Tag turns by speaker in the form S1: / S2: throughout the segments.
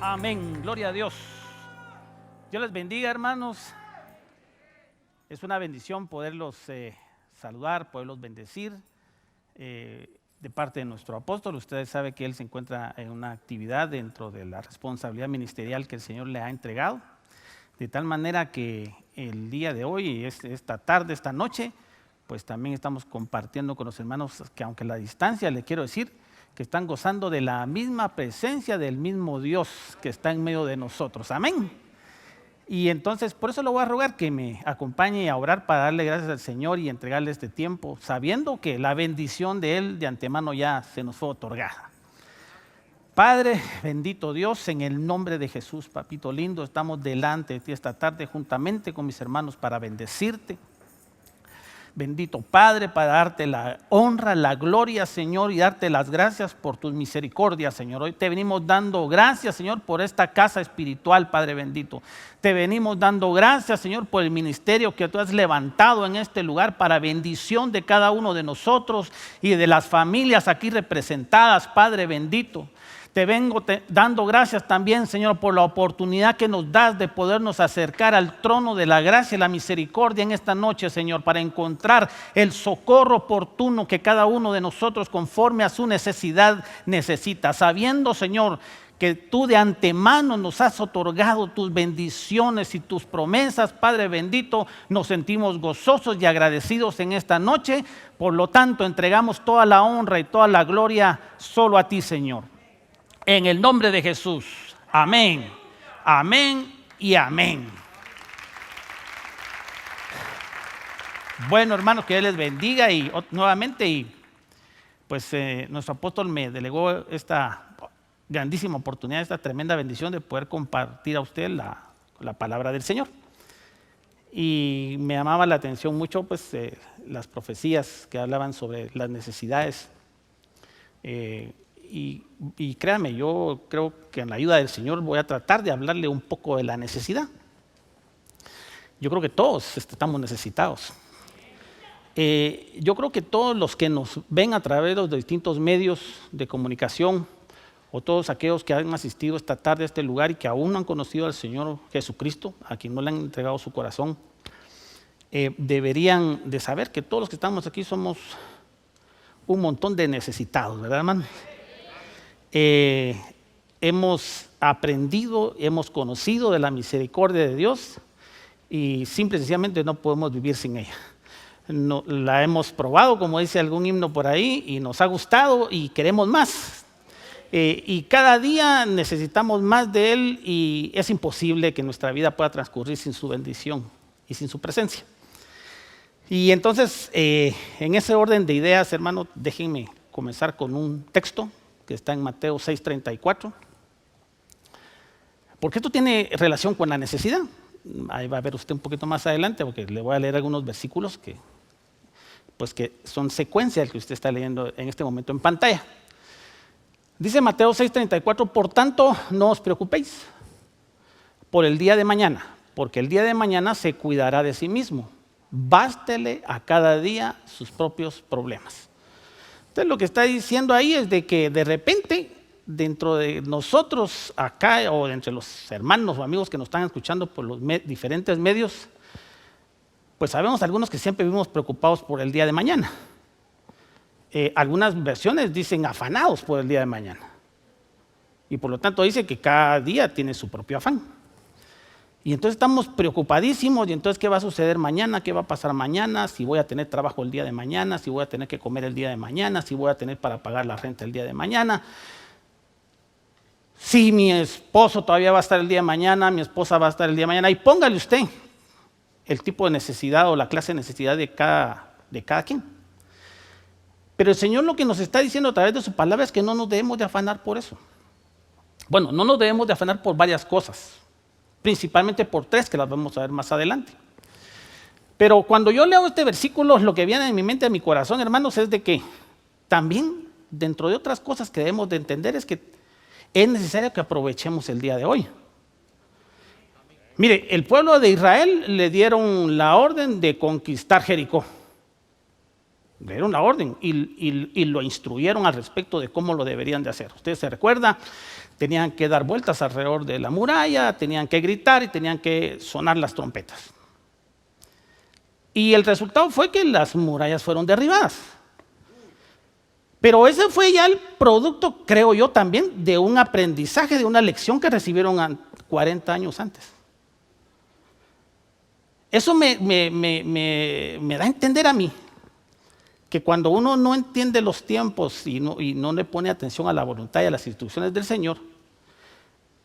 S1: Amén, gloria a Dios. Dios les bendiga, hermanos. Es una bendición poderlos saludar, poderlos bendecir de parte de nuestro apóstol. Ustedes saben que él se encuentra en una actividad dentro de la responsabilidad ministerial que el Señor le ha entregado, de tal manera que el día de hoy, esta tarde, esta noche, pues también estamos compartiendo con los hermanos que, aunque a la distancia, le quiero decir que están gozando de la misma presencia del mismo Dios que está en medio de nosotros. Amén. Y entonces, por eso le voy a rogar que me acompañe a orar para darle gracias al Señor y entregarle este tiempo, sabiendo que la bendición de Él de antemano ya se nos fue otorgada. Padre, bendito Dios, en el nombre de Jesús, papito lindo, estamos delante de ti esta tarde juntamente con mis hermanos para bendecirte. Bendito Padre, para darte la honra, la gloria, Señor, y darte las gracias por tus misericordias, Señor. Hoy te venimos dando gracias, Señor, por esta casa espiritual, Padre bendito. Te venimos dando gracias, Señor, por el ministerio que tú has levantado en este lugar para bendición de cada uno de nosotros y de las familias aquí representadas, Padre bendito. Te vengo dando gracias también, Señor, por la oportunidad que nos das de podernos acercar al trono de la gracia y la misericordia en esta noche, Señor, para encontrar el socorro oportuno que cada uno de nosotros, conforme a su necesidad, necesita. Sabiendo, Señor, que tú de antemano nos has otorgado tus bendiciones y tus promesas, Padre bendito, nos sentimos gozosos y agradecidos en esta noche. Por lo tanto, entregamos toda la honra y toda la gloria solo a ti, Señor. En el nombre de Jesús, amén, amén y amén. Bueno, hermanos, que Dios les bendiga y nuevamente, y pues nuestro apóstol me delegó esta grandísima oportunidad, esta tremenda bendición de poder compartir a usted la palabra del Señor. Y me llamaba la atención mucho pues las profecías que hablaban sobre las necesidades. Y créanme, yo creo que en la ayuda del Señor voy a tratar de hablarle un poco de la necesidad. Yo creo que todos estamos necesitados. Yo creo que todos los que nos ven a través de los distintos medios de comunicación, o todos aquellos que han asistido esta tarde a este lugar y que aún no han conocido al Señor Jesucristo, a quien no le han entregado su corazón, deberían de saber que todos los que estamos aquí somos un montón de necesitados, ¿verdad, hermano? Hemos aprendido, hemos conocido de la misericordia de Dios y simple y sencillamente no podemos vivir sin ella. No, la hemos probado, como dice algún himno por ahí, y nos ha gustado y queremos más. Y cada día necesitamos más de Él y es imposible que nuestra vida pueda transcurrir sin su bendición y sin su presencia. Y entonces, en ese orden de ideas, hermano, déjenme comenzar con un texto que está en Mateo 6:34, porque esto tiene relación con la necesidad. Ahí va a ver usted un poquito más adelante, porque le voy a leer algunos versículos que son secuencia del que usted está leyendo en este momento en pantalla. Dice Mateo 6:34, por tanto, no os preocupéis por el día de mañana, porque el día de mañana se cuidará de sí mismo. Bástele a cada día sus propios problemas. Entonces lo que está diciendo ahí es de que de repente dentro de nosotros acá o entre los hermanos o amigos que nos están escuchando por los diferentes medios, pues sabemos algunos que siempre vivimos preocupados por el día de mañana. Algunas versiones dicen afanados por el día de mañana. Y por lo tanto dice que cada día tiene su propio afán. Y entonces estamos preocupadísimos, y entonces ¿qué va a suceder mañana? ¿Qué va a pasar mañana? Si voy a tener trabajo el día de mañana, si voy a tener que comer el día de mañana, si voy a tener para pagar la renta el día de mañana. Si mi esposo todavía va a estar el día de mañana, mi esposa va a estar el día de mañana. Y póngale usted el tipo de necesidad o la clase de necesidad de cada quien. Pero el Señor lo que nos está diciendo a través de su palabra es que no nos debemos de afanar por eso. Bueno, no nos debemos de afanar por varias cosas. Principalmente por tres que las vamos a ver más adelante. Pero cuando yo leo este versículo, lo que viene en mi mente, a mi corazón, hermanos, es de que también dentro de otras cosas que debemos de entender es que es necesario que aprovechemos el día de hoy. Mire, el pueblo de Israel le dieron la orden de conquistar Jericó. Le dieron la orden y lo instruyeron al respecto de cómo lo deberían de hacer. Usted se recuerda, Tenían que dar vueltas alrededor de la muralla, tenían que gritar y tenían que sonar las trompetas. Y el resultado fue que las murallas fueron derribadas. Pero ese fue ya el producto, creo yo también, de un aprendizaje, de una lección que recibieron 40 años antes. Eso me da a entender a mí que cuando uno no entiende los tiempos y no le pone atención a la voluntad y a las instrucciones del Señor,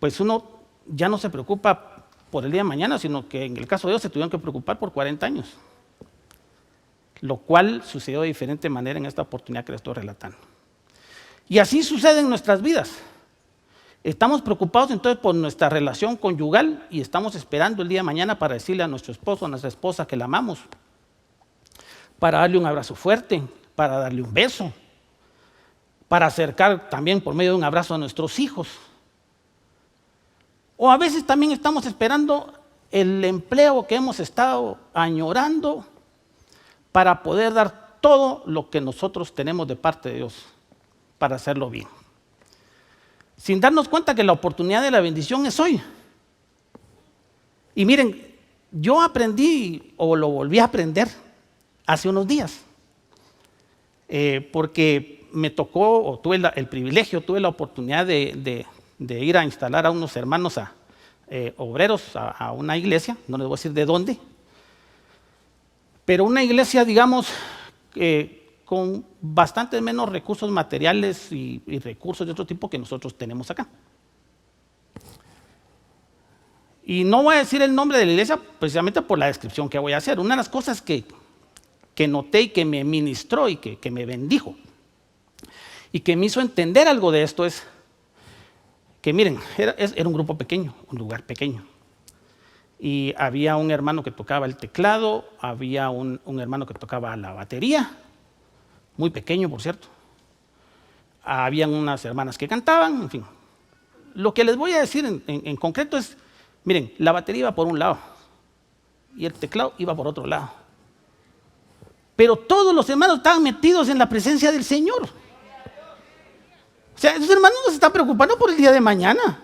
S1: pues uno ya no se preocupa por el día de mañana, sino que en el caso de ellos se tuvieron que preocupar por 40 años. Lo cual sucedió de diferente manera en esta oportunidad que les estoy relatando. Y así sucede en nuestras vidas. Estamos preocupados entonces por nuestra relación conyugal y estamos esperando el día de mañana para decirle a nuestro esposo, a nuestra esposa que la amamos, para darle un abrazo fuerte, para darle un beso, para acercar también por medio de un abrazo a nuestros hijos. O a veces también estamos esperando el empleo que hemos estado añorando para poder dar todo lo que nosotros tenemos de parte de Dios para hacerlo bien. Sin darnos cuenta que la oportunidad de la bendición es hoy. Y miren, yo aprendí o lo volví a aprender hace unos días, porque me tocó o tuve el privilegio, tuve la oportunidad de ir a instalar a unos hermanos obreros a una iglesia, no les voy a decir de dónde, pero una iglesia, digamos, con bastante menos recursos materiales y recursos de otro tipo que nosotros tenemos acá. Y no voy a decir el nombre de la iglesia precisamente por la descripción que voy a hacer. Una de las cosas que noté y que me ministró y que me bendijo y que me hizo entender algo de esto es que miren, era un grupo pequeño, un lugar pequeño. Y había un hermano que tocaba el teclado, había un hermano que tocaba la batería, muy pequeño por cierto. Habían unas hermanas que cantaban, en fin. Lo que les voy a decir en concreto es, miren, la batería iba por un lado y el teclado iba por otro lado. Pero todos los hermanos estaban metidos en la presencia del Señor. O sea, esos hermanos no se están preocupando por el día de mañana.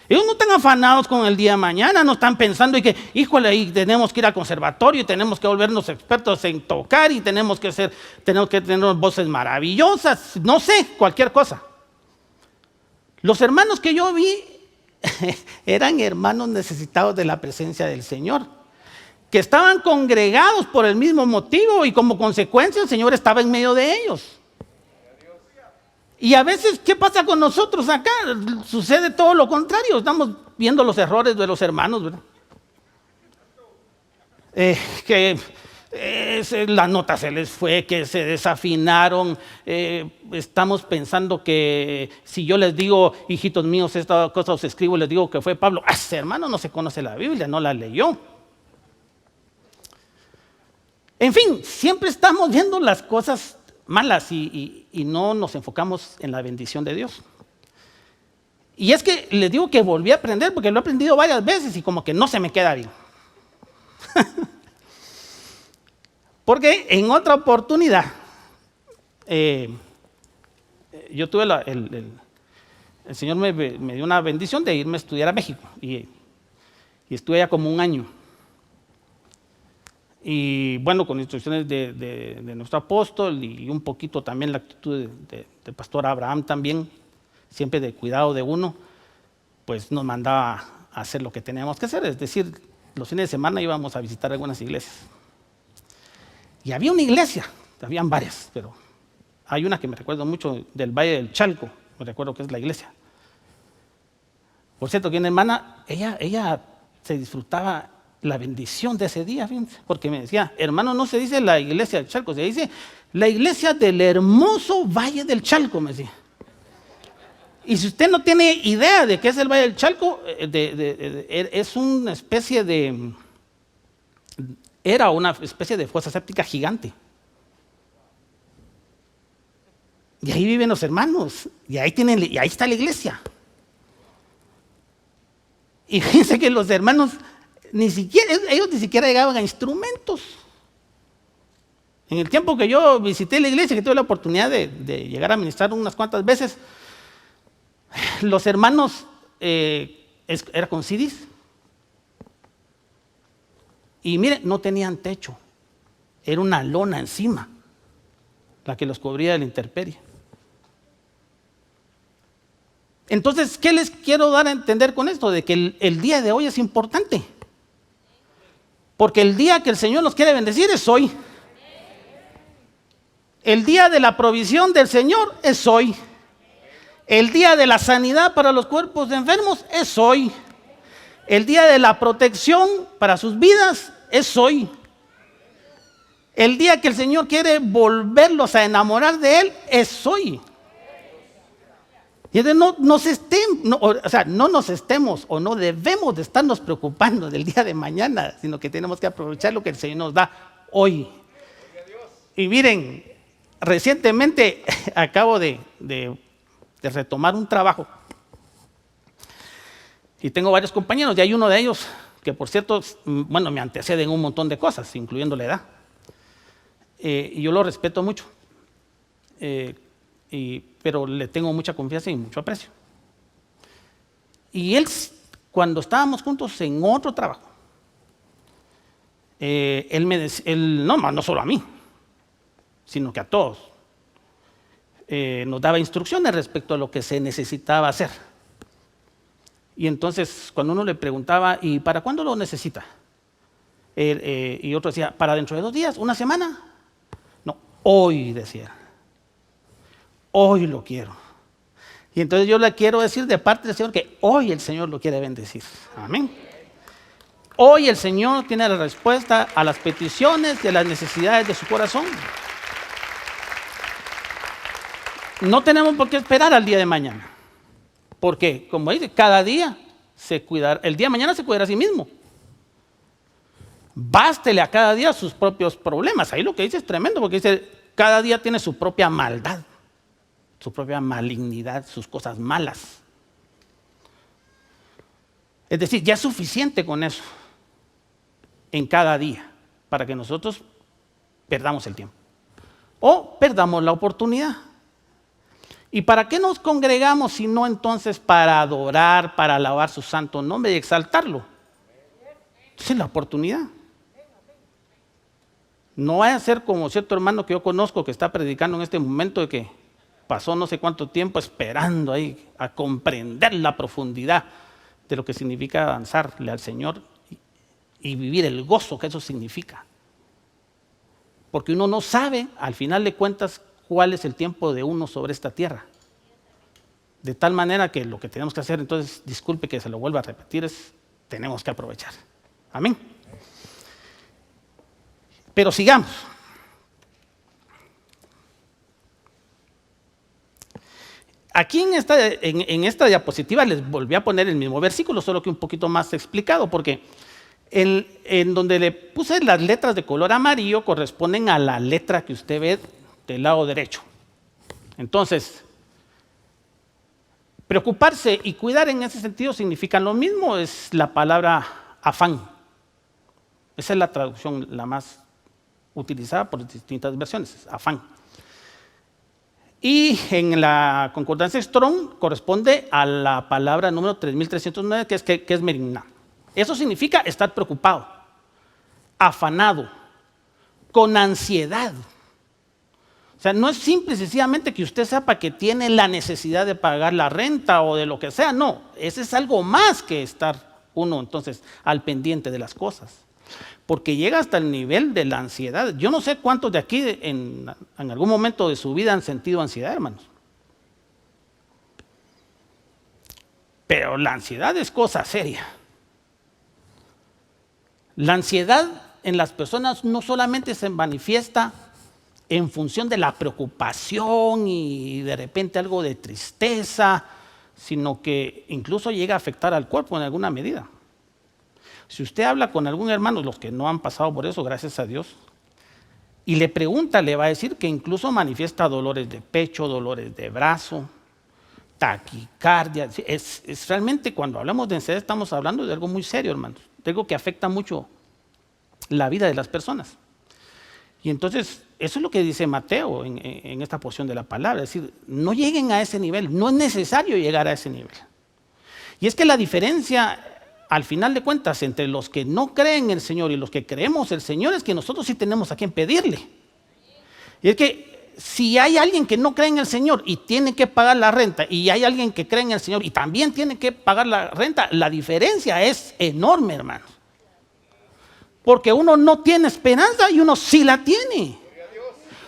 S1: Ellos no están afanados con el día de mañana, no están pensando y que, híjole, ahí tenemos que ir al conservatorio y tenemos que volvernos expertos en tocar y tenemos que tener voces maravillosas, no sé, cualquier cosa. Los hermanos que yo vi eran hermanos necesitados de la presencia del Señor, que estaban congregados por el mismo motivo y como consecuencia el Señor estaba en medio de ellos. Y a veces, ¿qué pasa con nosotros acá? Sucede todo lo contrario, estamos viendo los errores de los hermanos, ¿verdad? La nota se les fue, que se desafinaron, estamos pensando que si yo les digo, hijitos míos, esta cosa os escribo, les digo que fue Pablo, ese hermano no se conoce la Biblia, no la leyó. En fin, siempre estamos viendo las cosas malas y no nos enfocamos en la bendición de Dios. Y es que les digo que volví a aprender porque lo he aprendido varias veces y como que no se me queda bien. Porque en otra oportunidad yo tuve el Señor me dio una bendición de irme a estudiar a México y estuve allá como un año. Y bueno, con instrucciones de nuestro apóstol y un poquito también la actitud del pastor Abraham también, siempre de cuidado de uno, pues nos mandaba a hacer lo que teníamos que hacer, es decir, los fines de semana íbamos a visitar algunas iglesias. Y había una iglesia, habían varias, pero hay una que me recuerdo mucho del Valle del Chalco, me recuerdo que es la iglesia. Por cierto, que una hermana, ella se disfrutaba la bendición de ese día, fíjense, porque me decía, hermano, no se dice la iglesia del Chalco, se dice la iglesia del hermoso Valle del Chalco, me decía. Y si usted no tiene idea de qué es el Valle del Chalco, es una especie era una especie de fosa séptica gigante. Y ahí viven los hermanos, y ahí está la iglesia. Y fíjense que los hermanos ellos ni siquiera llegaban a instrumentos. En el tiempo que yo visité la iglesia, que tuve la oportunidad de llegar a ministrar unas cuantas veces, los hermanos era con CDs. Y mire, no tenían techo. Era una lona encima, la que los cubría de la intemperie. Entonces, ¿qué les quiero dar a entender con esto? De que el día de hoy es importante. Porque el día que el Señor nos quiere bendecir es hoy. El día de la provisión del Señor es hoy. El día de la sanidad para los cuerpos de enfermos es hoy. El día de la protección para sus vidas es hoy. El día que el Señor quiere volverlos a enamorar de Él es hoy. Y entonces no nos estemos o no debemos de estarnos preocupando del día de mañana, sino que tenemos que aprovechar lo que el Señor nos da hoy. Y miren, recientemente acabo de retomar un trabajo y tengo varios compañeros y hay uno de ellos que, por cierto, bueno, me antecede en un montón de cosas, incluyendo la edad. Y yo lo respeto mucho, pero le tengo mucha confianza y mucho aprecio. Y él, cuando estábamos juntos en otro trabajo, él me decía, no solo a mí, sino que a todos, nos daba instrucciones respecto a lo que se necesitaba hacer. Y entonces, cuando uno le preguntaba, ¿y para cuándo lo necesita? Y otro decía, ¿para dentro de 2 días? ¿Una semana? No, hoy, decía. Hoy lo quiero. Y entonces yo le quiero decir de parte del Señor que hoy el Señor lo quiere bendecir. Amén. Hoy el Señor tiene la respuesta a las peticiones y a las necesidades de su corazón. No tenemos por qué esperar al día de mañana. Porque, como dice, cada día se cuidará, el día de mañana se cuidará a sí mismo. Bástele a cada día sus propios problemas. Ahí lo que dice es tremendo, porque dice, cada día tiene su propia maldad, su propia malignidad, sus cosas malas. Es decir, ya es suficiente con eso en cada día para que nosotros perdamos el tiempo o perdamos la oportunidad. ¿Y para qué nos congregamos si no entonces para adorar, para alabar su santo nombre y exaltarlo? Esa es la oportunidad. No vaya a ser como cierto hermano que yo conozco que está predicando en este momento de que pasó no sé cuánto tiempo esperando ahí a comprender la profundidad de lo que significa avanzarle al Señor y vivir el gozo que eso significa. Porque uno no sabe, al final de cuentas, cuál es el tiempo de uno sobre esta tierra. De tal manera que lo que tenemos que hacer, entonces, disculpe que se lo vuelva a repetir, es tenemos que aprovechar. Amén. Pero sigamos. Aquí en esta diapositiva les volví a poner el mismo versículo, solo que un poquito más explicado, porque en donde le puse las letras de color amarillo corresponden a la letra que usted ve del lado derecho. Entonces, preocuparse y cuidar en ese sentido significan lo mismo, es la palabra afán. Esa es la traducción la más utilizada por distintas versiones, afán. Y en la concordancia Strong corresponde a la palabra número 3309, que es merimna. Eso significa estar preocupado, afanado, con ansiedad. O sea, no es simple y sencillamente que usted sepa que tiene la necesidad de pagar la renta o de lo que sea, no. Ese es algo más que estar uno entonces al pendiente de las cosas. Porque llega hasta el nivel de la ansiedad. Yo no sé cuántos de aquí en algún momento de su vida han sentido ansiedad, hermanos. Pero la ansiedad es cosa seria. La ansiedad en las personas no solamente se manifiesta en función de la preocupación y de repente algo de tristeza, sino que incluso llega a afectar al cuerpo en alguna medida. Si usted habla con algún hermano, los que no han pasado por eso, gracias a Dios, y le pregunta, le va a decir que incluso manifiesta dolores de pecho, dolores de brazo, taquicardia. Es realmente, cuando hablamos de ansiedad, estamos hablando de algo muy serio, hermanos, de algo que afecta mucho la vida de las personas. Y entonces, eso es lo que dice Mateo en esta porción de la palabra. Es decir, no lleguen a ese nivel, no es necesario llegar a ese nivel. Y es que la diferencia, al final de cuentas, entre los que no creen en el Señor y los que creemos en el Señor, es que nosotros sí tenemos a quien pedirle. Y es que si hay alguien que no cree en el Señor y tiene que pagar la renta, y hay alguien que cree en el Señor y también tiene que pagar la renta, la diferencia es enorme, hermanos. Porque uno no tiene esperanza y uno sí la tiene.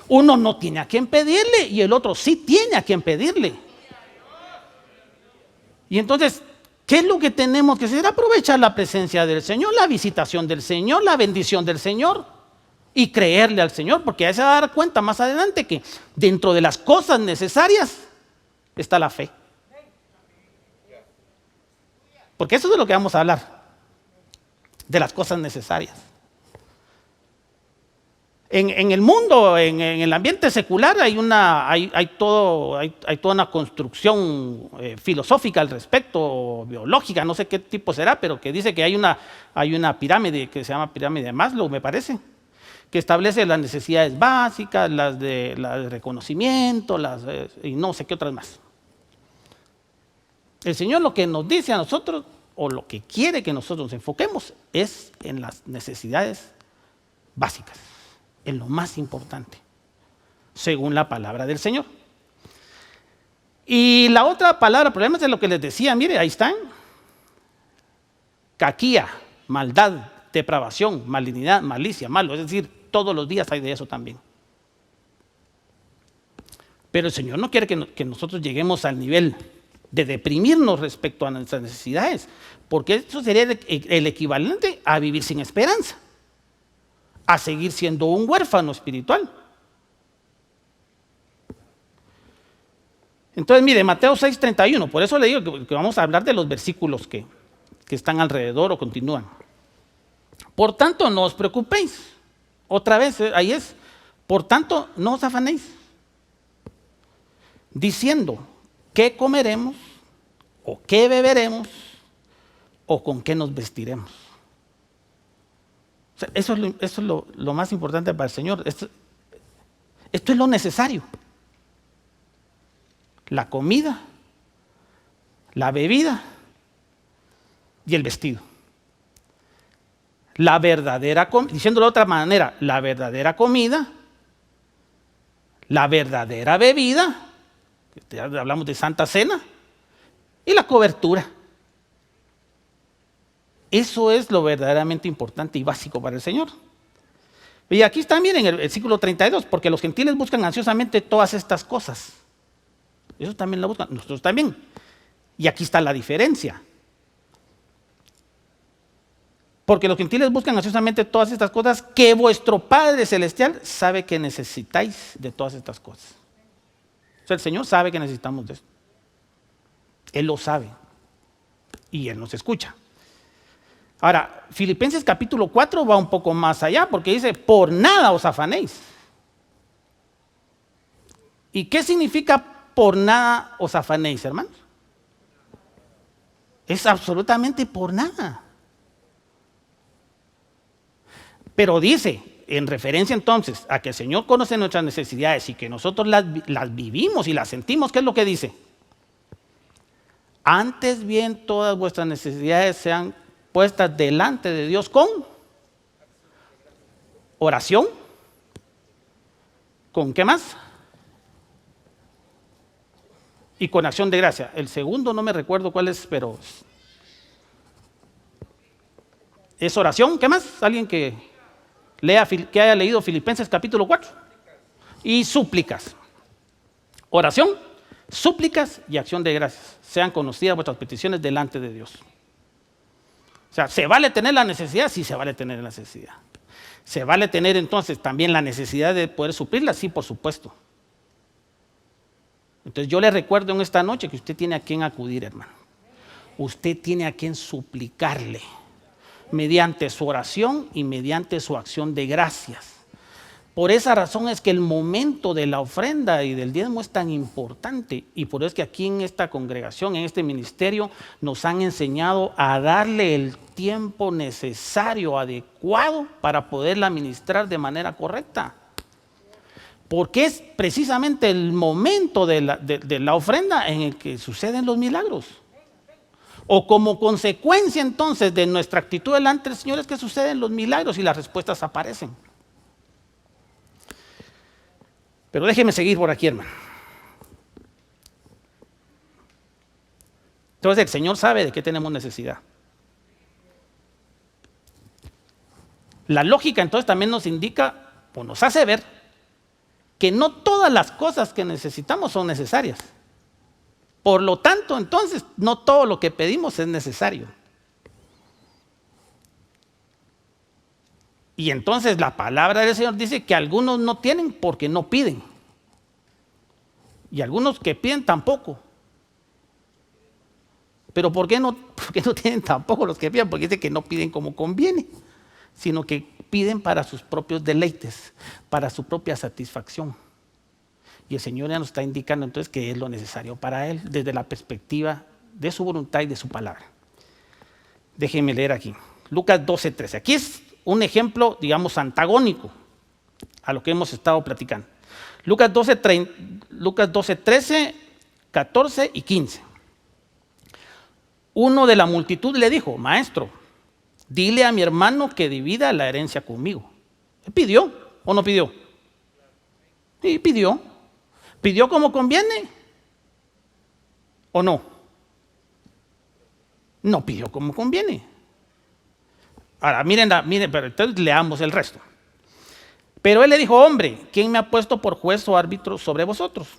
S1: Uno no tiene a quien pedirle y el otro sí tiene a quien pedirle. Y entonces, ¿qué es lo que tenemos que hacer? Aprovechar la presencia del Señor, la visitación del Señor, la bendición del Señor y creerle al Señor, porque ahí se va a dar cuenta más adelante que dentro de las cosas necesarias está la fe. Porque eso es de lo que vamos a hablar, de las cosas necesarias. En el mundo, en el ambiente secular, hay toda una construcción filosófica al respecto, biológica, no sé qué tipo será, pero que dice que hay una pirámide que se llama pirámide de Maslow, me parece, que establece las necesidades básicas, las de reconocimiento, y no sé qué otras más. El Señor lo que nos dice a nosotros, o lo que quiere que nosotros nos enfoquemos, es en las necesidades básicas, en lo más importante, según la palabra del Señor. Y la otra palabra, problemas es lo que les decía, mire, ahí están. Caquía, maldad, depravación, malignidad, malicia, malo, es decir, todos los días hay de eso también. Pero el Señor no quiere que nosotros lleguemos al nivel de deprimirnos respecto a nuestras necesidades, porque eso sería el equivalente a vivir sin esperanza, a seguir siendo un huérfano espiritual. Entonces, mire, Mateo 6:31, por eso le digo que vamos a hablar de los versículos que están alrededor o continúan. Por tanto, no os preocupéis. Otra vez, ahí es. Por tanto, no os afanéis, diciendo, ¿qué comeremos? ¿O qué beberemos? ¿O con qué nos vestiremos? O sea, eso es lo más importante para el Señor. Esto es lo necesario. La comida, la bebida y el vestido. La verdadera comida, diciéndolo de otra manera, la verdadera comida, la verdadera bebida, ya hablamos de Santa Cena, y la cobertura. Eso es lo verdaderamente importante y básico para el Señor. Y aquí está, miren, el versículo 32, porque los gentiles buscan ansiosamente todas estas cosas. Eso también lo buscan, nosotros también. Y aquí está la diferencia. Porque los gentiles buscan ansiosamente todas estas cosas que vuestro Padre Celestial sabe que necesitáis de todas estas cosas. O sea, el Señor sabe que necesitamos de esto. Él lo sabe. Y Él nos escucha. Ahora, Filipenses capítulo 4 va un poco más allá porque dice, por nada os afanéis. ¿Y qué significa por nada os afanéis, hermanos? Es absolutamente por nada. Pero dice, en referencia entonces a que el Señor conoce nuestras necesidades y que nosotros las vivimos y las sentimos, ¿qué es lo que dice? Antes bien todas vuestras necesidades sean puestas delante de Dios con oración. ¿Con qué más? Y con acción de gracia. El segundo no me recuerdo cuál es, pero es oración. ¿Qué más? ¿Alguien que haya leído Filipenses capítulo 4? Y súplicas. Oración, súplicas y acción de gracias. Sean conocidas vuestras peticiones delante de Dios. O sea, ¿se vale tener la necesidad? Sí, se vale tener la necesidad. ¿Se vale tener entonces también la necesidad de poder suplirla? Sí, por supuesto. Entonces yo le recuerdo en esta noche que usted tiene a quien acudir, hermano. Usted tiene a quien suplicarle mediante su oración y mediante su acción de gracias. Por esa razón es que el momento de la ofrenda y del diezmo es tan importante, y por eso es que aquí en esta congregación, en este ministerio, nos han enseñado a darle el tiempo necesario, adecuado, para poderla ministrar de manera correcta. Porque es precisamente el momento de la ofrenda en el que suceden los milagros. O como consecuencia entonces de nuestra actitud delante del Señor es que suceden los milagros y las respuestas aparecen. Pero déjeme seguir por aquí, hermano. Entonces el Señor sabe de qué tenemos necesidad. La lógica entonces también nos indica o nos hace ver que no todas las cosas que necesitamos son necesarias. Por lo tanto, entonces, no todo lo que pedimos es necesario. Y entonces la palabra del Señor dice que algunos no tienen porque no piden. Y algunos que piden tampoco. Pero ¿por qué no tienen tampoco los que piden? Porque dice que no piden como conviene, sino que piden para sus propios deleites, para su propia satisfacción. Y el Señor ya nos está indicando entonces que es lo necesario para Él, desde la perspectiva de su voluntad y de su palabra. Déjenme leer aquí, Lucas 12:13. Aquí es un ejemplo, digamos, antagónico a lo que hemos estado platicando. Lucas 12:13, 14 y 15. Uno de la multitud le dijo: Maestro, dile a mi hermano que divida la herencia conmigo. ¿Él pidió o no pidió? Sí, pidió. ¿Pidió como conviene o no? No pidió como conviene. Ahora, miren, pero entonces leamos el resto. Pero él le dijo: hombre, ¿quién me ha puesto por juez o árbitro sobre vosotros?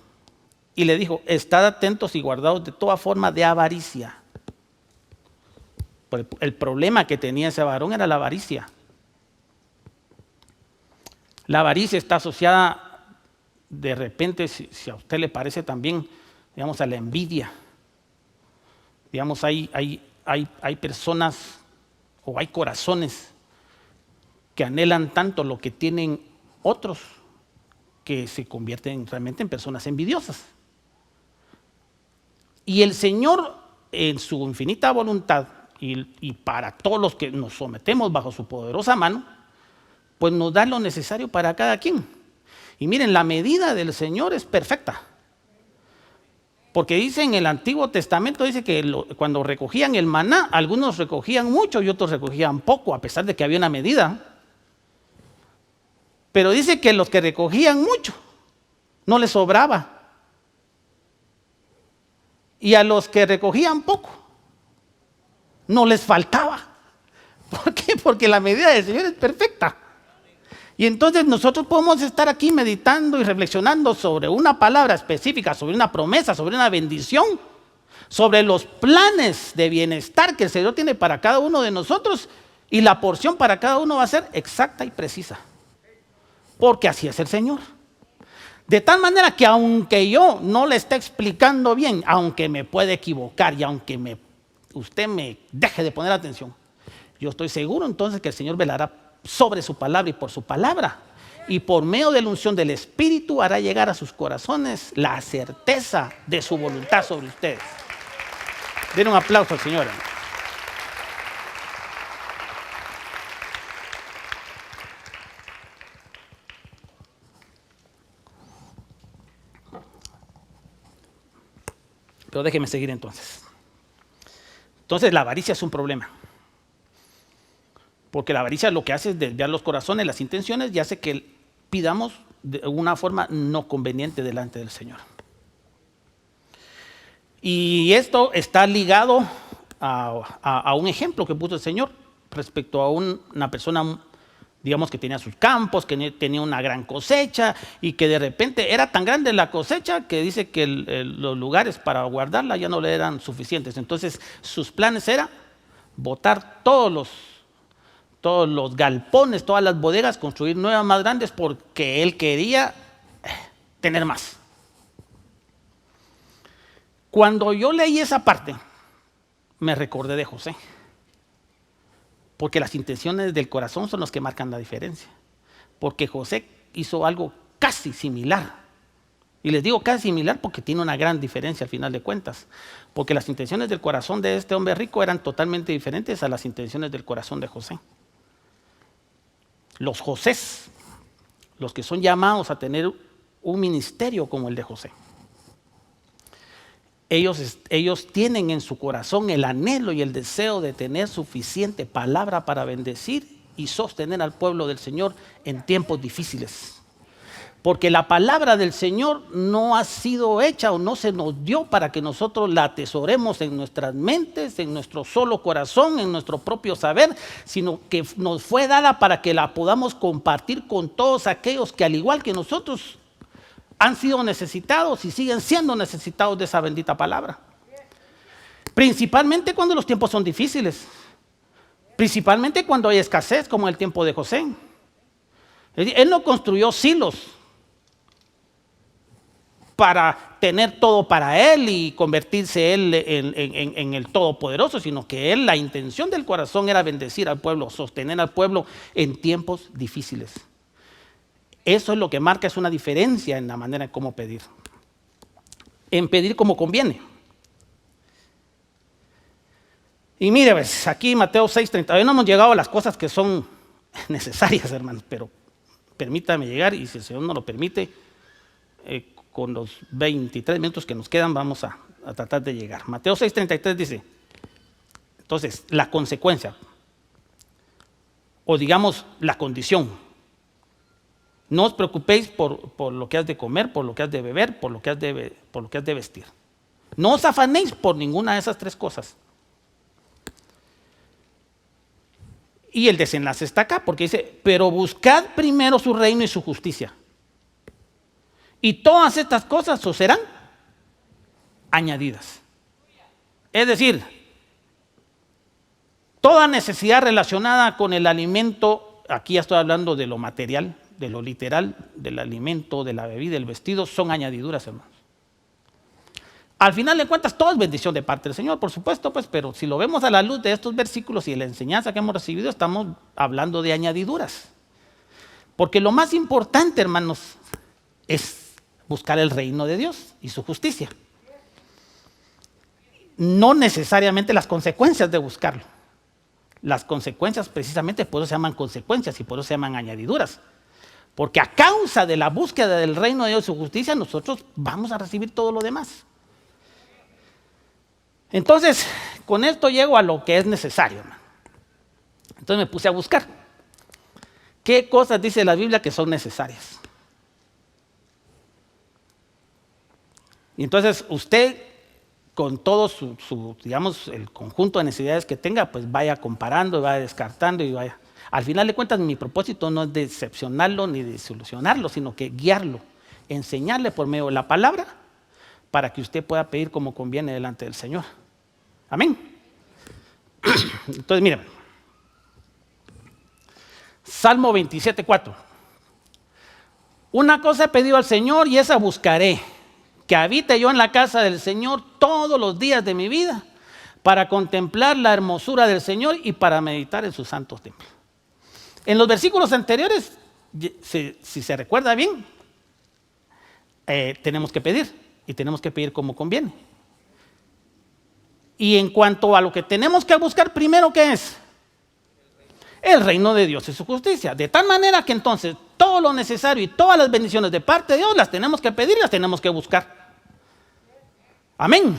S1: Y le dijo: estad atentos y guardados de toda forma de avaricia. El problema que tenía ese varón era la avaricia. La avaricia está asociada de repente, si a usted le parece también, digamos, a la envidia. Digamos, hay personas o hay corazones que anhelan tanto lo que tienen otros que se convierten realmente en personas envidiosas. Y el Señor, en su infinita voluntad y para todos los que nos sometemos bajo su poderosa mano, pues nos da lo necesario para cada quien. Y miren, la medida del Señor es perfecta. Porque dice en el Antiguo Testamento, dice que cuando recogían el maná, algunos recogían mucho y otros recogían poco, a pesar de que había una medida. Pero dice que los que recogían mucho, no les sobraba. Y a los que recogían poco, no les faltaba. ¿Por qué? Porque la medida del Señor es perfecta. Y entonces nosotros podemos estar aquí meditando y reflexionando sobre una palabra específica, sobre una promesa, sobre una bendición, sobre los planes de bienestar que el Señor tiene para cada uno de nosotros, y la porción para cada uno va a ser exacta y precisa. Porque así es el Señor. De tal manera que aunque yo no le esté explicando bien, aunque me pueda equivocar y aunque usted me deje de poner atención, yo estoy seguro entonces que el Señor velará sobre su palabra y por su palabra, y por medio de la unción del Espíritu hará llegar a sus corazones la certeza de su voluntad sobre ustedes. Den un aplauso al Señor. Pero déjeme seguir entonces. Entonces la avaricia es un problema. Porque la avaricia lo que hace es desviar los corazones, las intenciones, y hace que pidamos de una forma no conveniente delante del Señor. Y esto está ligado a un ejemplo que puso el Señor respecto a una persona, digamos, que tenía sus campos, que tenía una gran cosecha y que de repente era tan grande la cosecha que dice que los lugares para guardarla ya no le eran suficientes. Entonces sus planes eran botar todos los galpones, todas las bodegas, construir nuevas más grandes porque él quería tener más. Cuando yo leí esa parte, me recordé de José. Porque las intenciones del corazón son las que marcan la diferencia. Porque José hizo algo casi similar. Y les digo casi similar porque tiene una gran diferencia al final de cuentas. Porque las intenciones del corazón de este hombre rico eran totalmente diferentes a las intenciones del corazón de José. Los Josés, los que son llamados a tener un ministerio como el de José. Ellos tienen en su corazón el anhelo y el deseo de tener suficiente palabra para bendecir y sostener al pueblo del Señor en tiempos difíciles. Porque la palabra del Señor no ha sido hecha o no se nos dio para que nosotros la atesoremos en nuestras mentes, en nuestro solo corazón, en nuestro propio saber, sino que nos fue dada para que la podamos compartir con todos aquellos que al igual que nosotros han sido necesitados y siguen siendo necesitados de esa bendita palabra. Principalmente cuando los tiempos son difíciles. Principalmente cuando hay escasez, como el tiempo de José. Él no construyó silos para tener todo para él y convertirse él en el todopoderoso, sino que la intención del corazón era bendecir al pueblo, sostener al pueblo en tiempos difíciles. Eso es lo que marca, es una diferencia en la manera de cómo pedir. En pedir como conviene. Y mire, pues, aquí Mateo 6:30, no hemos llegado a las cosas que son necesarias, hermanos, pero permítame llegar y si el Señor nos lo permite, con los 23 minutos que nos quedan vamos a tratar de llegar. Mateo 6:33 dice, entonces, la consecuencia, o digamos la condición. No os preocupéis por lo que has de comer, por lo que has de beber, por lo que has de vestir. No os afanéis por ninguna de esas tres cosas. Y el desenlace está acá, porque dice, pero buscad primero su reino y su justicia. Y todas estas cosas os serán añadidas. Es decir, toda necesidad relacionada con el alimento, aquí ya estoy hablando de lo material, de lo literal, del alimento, de la bebida, del vestido, son añadiduras, hermanos. Al final de cuentas, todo es bendición de parte del Señor, por supuesto, pues, pero si lo vemos a la luz de estos versículos y de la enseñanza que hemos recibido, estamos hablando de añadiduras. Porque lo más importante, hermanos, es buscar el reino de Dios y su justicia. No necesariamente las consecuencias de buscarlo. Las consecuencias precisamente por eso se llaman consecuencias y por eso se llaman añadiduras. Porque a causa de la búsqueda del reino de Dios y su justicia, nosotros vamos a recibir todo lo demás. Entonces, con esto llego a lo que es necesario, hermano. Entonces me puse a buscar. ¿Qué cosas dice la Biblia que son necesarias? Y entonces usted, con todo digamos, el conjunto de necesidades que tenga, pues vaya comparando, vaya descartando y vaya. Al final de cuentas, mi propósito no es decepcionarlo ni de solucionarlo, sino que guiarlo, enseñarle por medio de la palabra para que usted pueda pedir como conviene delante del Señor. Amén. Entonces, miren, Salmo 27:4. Una cosa he pedido al Señor y esa buscaré, que habite yo en la casa del Señor todos los días de mi vida, para contemplar la hermosura del Señor y para meditar en sus santos templos. En los versículos anteriores, si se recuerda bien, tenemos que pedir y tenemos que pedir como conviene. Y en cuanto a lo que tenemos que buscar primero, ¿qué es? El reino de Dios y su justicia. De tal manera que entonces todo lo necesario y todas las bendiciones de parte de Dios las tenemos que pedir, las tenemos que buscar. Amén.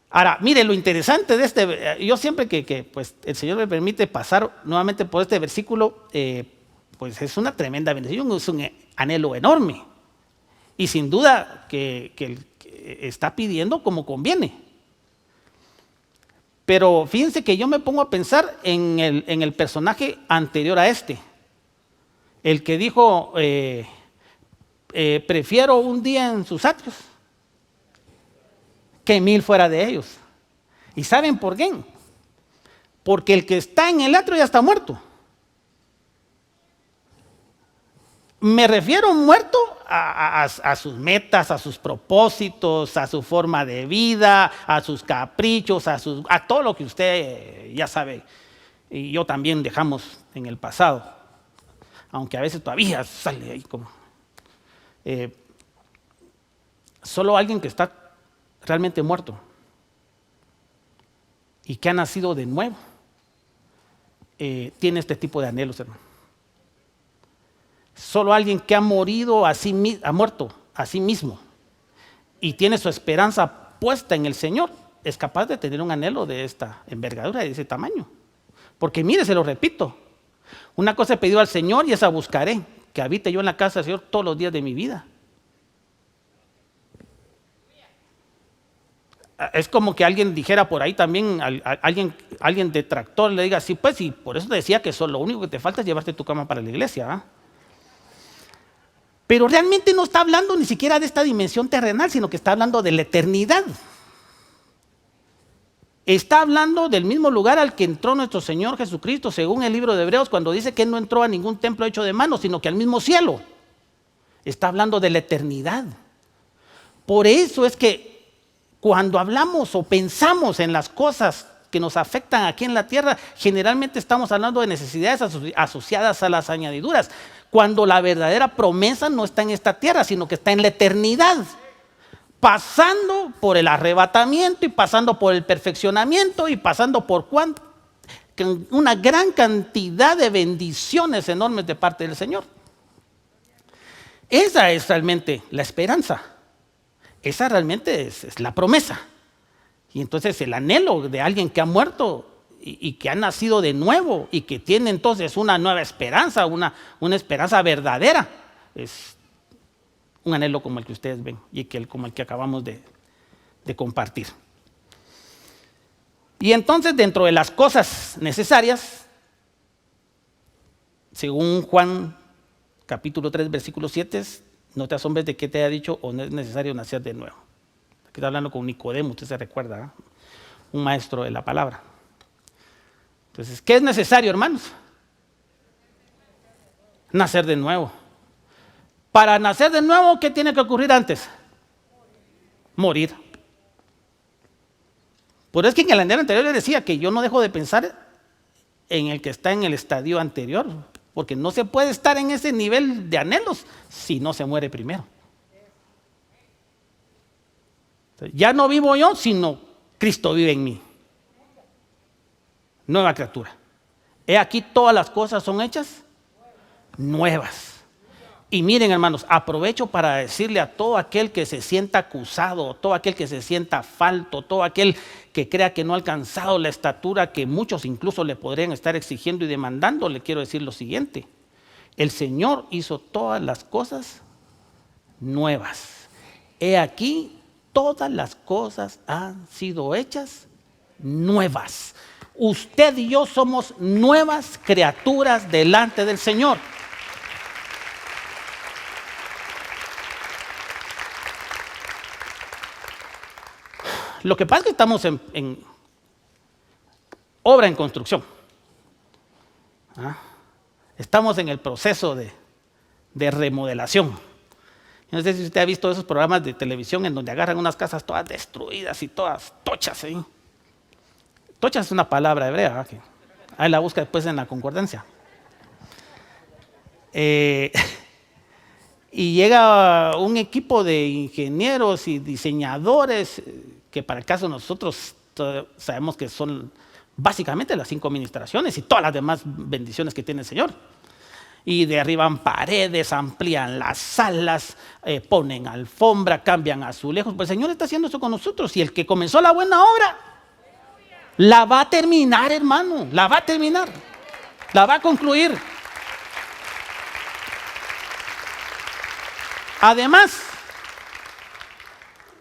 S1: Ahora, mire lo interesante de yo siempre que pues, el Señor me permite pasar nuevamente por este versículo, pues es una tremenda bendición, es un anhelo enorme. Y sin duda que está pidiendo como conviene. Pero fíjense que yo me pongo a pensar en el personaje anterior a este. El que dijo, prefiero un día en sus atrios que 1000 fuera de ellos. ¿Y saben por qué? Porque el que está en el atrio ya está muerto. Me refiero muerto a sus metas, a sus propósitos, a su forma de vida, a sus caprichos, a todo lo que usted ya sabe y yo también dejamos en el pasado, aunque a veces todavía sale ahí como solo alguien que está realmente muerto y que ha nacido de nuevo tiene este tipo de anhelos, hermano. Solo alguien que ha morido ha muerto a sí mismo y tiene su esperanza puesta en el Señor es capaz de tener un anhelo de esta envergadura, de ese tamaño. Porque mire, se lo repito, una cosa he pedido al Señor y esa buscaré, que habite yo en la casa del Señor todos los días de mi vida. Es como que alguien dijera por ahí también, alguien detractor le diga, sí, pues, y por eso te decía que lo único que te falta es llevarte tu cama para la iglesia, ¿eh? Pero realmente no está hablando ni siquiera de esta dimensión terrenal, sino que está hablando de la eternidad. Está hablando del mismo lugar al que entró nuestro Señor Jesucristo, según el libro de Hebreos, cuando dice que Él no entró a ningún templo hecho de manos, sino que al mismo cielo. Está hablando de la eternidad. Por eso es que cuando hablamos o pensamos en las cosas que nos afectan aquí en la tierra, generalmente estamos hablando de necesidades asociadas a las añadiduras, cuando la verdadera promesa no está en esta tierra, sino que está en la eternidad, pasando por el arrebatamiento y pasando por el perfeccionamiento y pasando por una gran cantidad de bendiciones enormes de parte del Señor. Esa es realmente la esperanza, esa realmente es la promesa. Y entonces el anhelo de alguien que ha muerto y que ha nacido de nuevo y que tiene entonces una nueva esperanza, una esperanza verdadera, es un anhelo como el que ustedes ven y como el que acabamos de compartir. Y entonces dentro de las cosas necesarias, según Juan capítulo 3 versículo 7, no te asombres de que te haya dicho o no es necesario nacer de nuevo. Aquí está hablando con Nicodemo, usted se recuerda, ¿eh? Un maestro de la palabra. Entonces, ¿qué es necesario, hermanos? Nacer de nuevo. Para nacer de nuevo, ¿qué tiene que ocurrir antes? Morir. Por eso es que en el anhelo anterior le decía que yo no dejo de pensar en el que está en el estadio anterior, porque no se puede estar en ese nivel de anhelos si no se muere primero. Ya no vivo yo, sino Cristo vive en mí. Nueva criatura. He aquí todas las cosas son hechas nuevas. Y miren, hermanos, aprovecho para decirle a todo aquel que se sienta acusado, todo aquel que se sienta falto, todo aquel que crea que no ha alcanzado la estatura que muchos incluso le podrían estar exigiendo y demandando, le quiero decir lo siguiente: el Señor hizo todas las cosas nuevas. He aquí, todas las cosas han sido hechas nuevas. Usted y yo somos nuevas criaturas delante del Señor. Lo que pasa es que estamos en obra en construcción. Estamos en el proceso de remodelación. No sé si usted ha visto esos programas de televisión en donde agarran unas casas todas destruidas y todas tochas, ¿eh? Tochas es una palabra hebrea, que ahí la busca después en la concordancia. Y llega un equipo de ingenieros y diseñadores que para el caso de nosotros sabemos que son básicamente las 5 ministraciones y todas las demás bendiciones que tiene el Señor. Y derriban paredes, amplían las salas, ponen alfombra, cambian azulejos. Pues el Señor está haciendo eso con nosotros. Y el que comenzó la buena obra, la va a terminar, hermano. La va a terminar. La va a concluir. Además,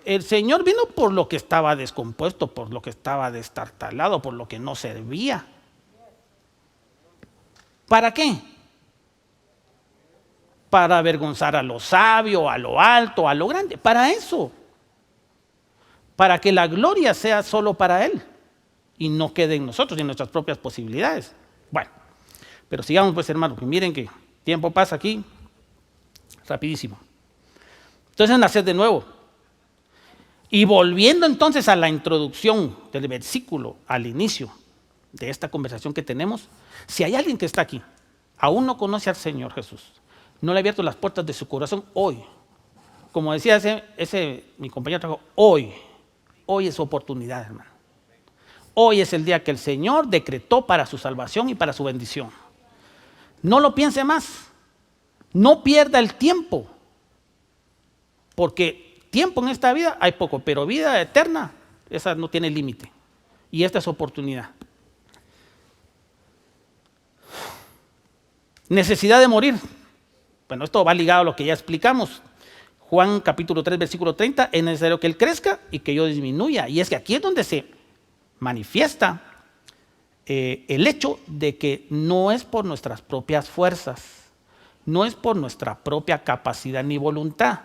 S1: el Señor vino por lo que estaba descompuesto, por lo que estaba destartalado, por lo que no servía. ¿Para qué? Para avergonzar a lo sabio, a lo alto, a lo grande. Para eso. Para que la gloria sea solo para Él y no quede en nosotros y en nuestras propias posibilidades. Bueno, pero sigamos pues, hermanos, que miren que tiempo pasa aquí rapidísimo. Entonces, nacer de nuevo. Y volviendo entonces a la introducción del versículo, al inicio de esta conversación que tenemos, si hay alguien que está aquí, aún no conoce al Señor Jesús, no le ha abierto las puertas de su corazón hoy, como decía mi compañero trabajo, hoy es su oportunidad, hermano. Hoy es el día que el Señor decretó para su salvación y para su bendición. No lo piense más, No pierda el tiempo, porque tiempo en esta vida hay poco, pero vida eterna, esa no tiene límite. Y esta es oportunidad. Necesidad de morir. Bueno, esto va ligado a lo que ya explicamos. Juan capítulo 3, versículo 30, es necesario que Él crezca y que yo disminuya. Y es que aquí es donde se manifiesta el hecho de que no es por nuestras propias fuerzas, no es por nuestra propia capacidad ni voluntad,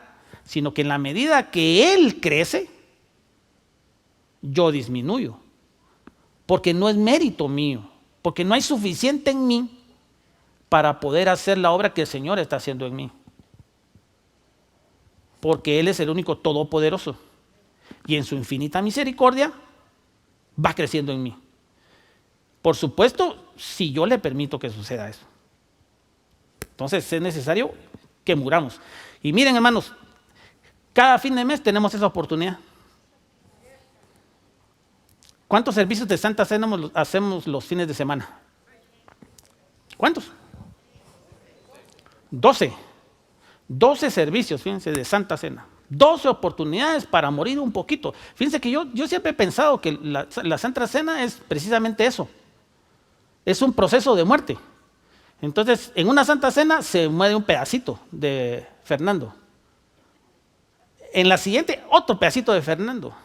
S1: sino que en la medida que Él crece, yo disminuyo. Porque no es mérito mío, porque no hay suficiente en mí para poder hacer la obra que el Señor está haciendo en mí. Porque Él es el único todopoderoso. Y en su infinita misericordia va creciendo en mí. Por supuesto, si yo le permito que suceda eso. Entonces es necesario que muramos. Y miren, hermanos, cada fin de mes tenemos esa oportunidad. ¿Cuántos servicios de Santa Cena hacemos los fines de semana? ¿Cuántos? 12. 12 servicios, fíjense, de Santa Cena. 12 oportunidades para morir un poquito. Fíjense que yo siempre he pensado que la Santa Cena es precisamente eso. Es un proceso de muerte. Entonces, en una Santa Cena se muere un pedacito de Fernando. En la siguiente, otro pedacito de Fernando.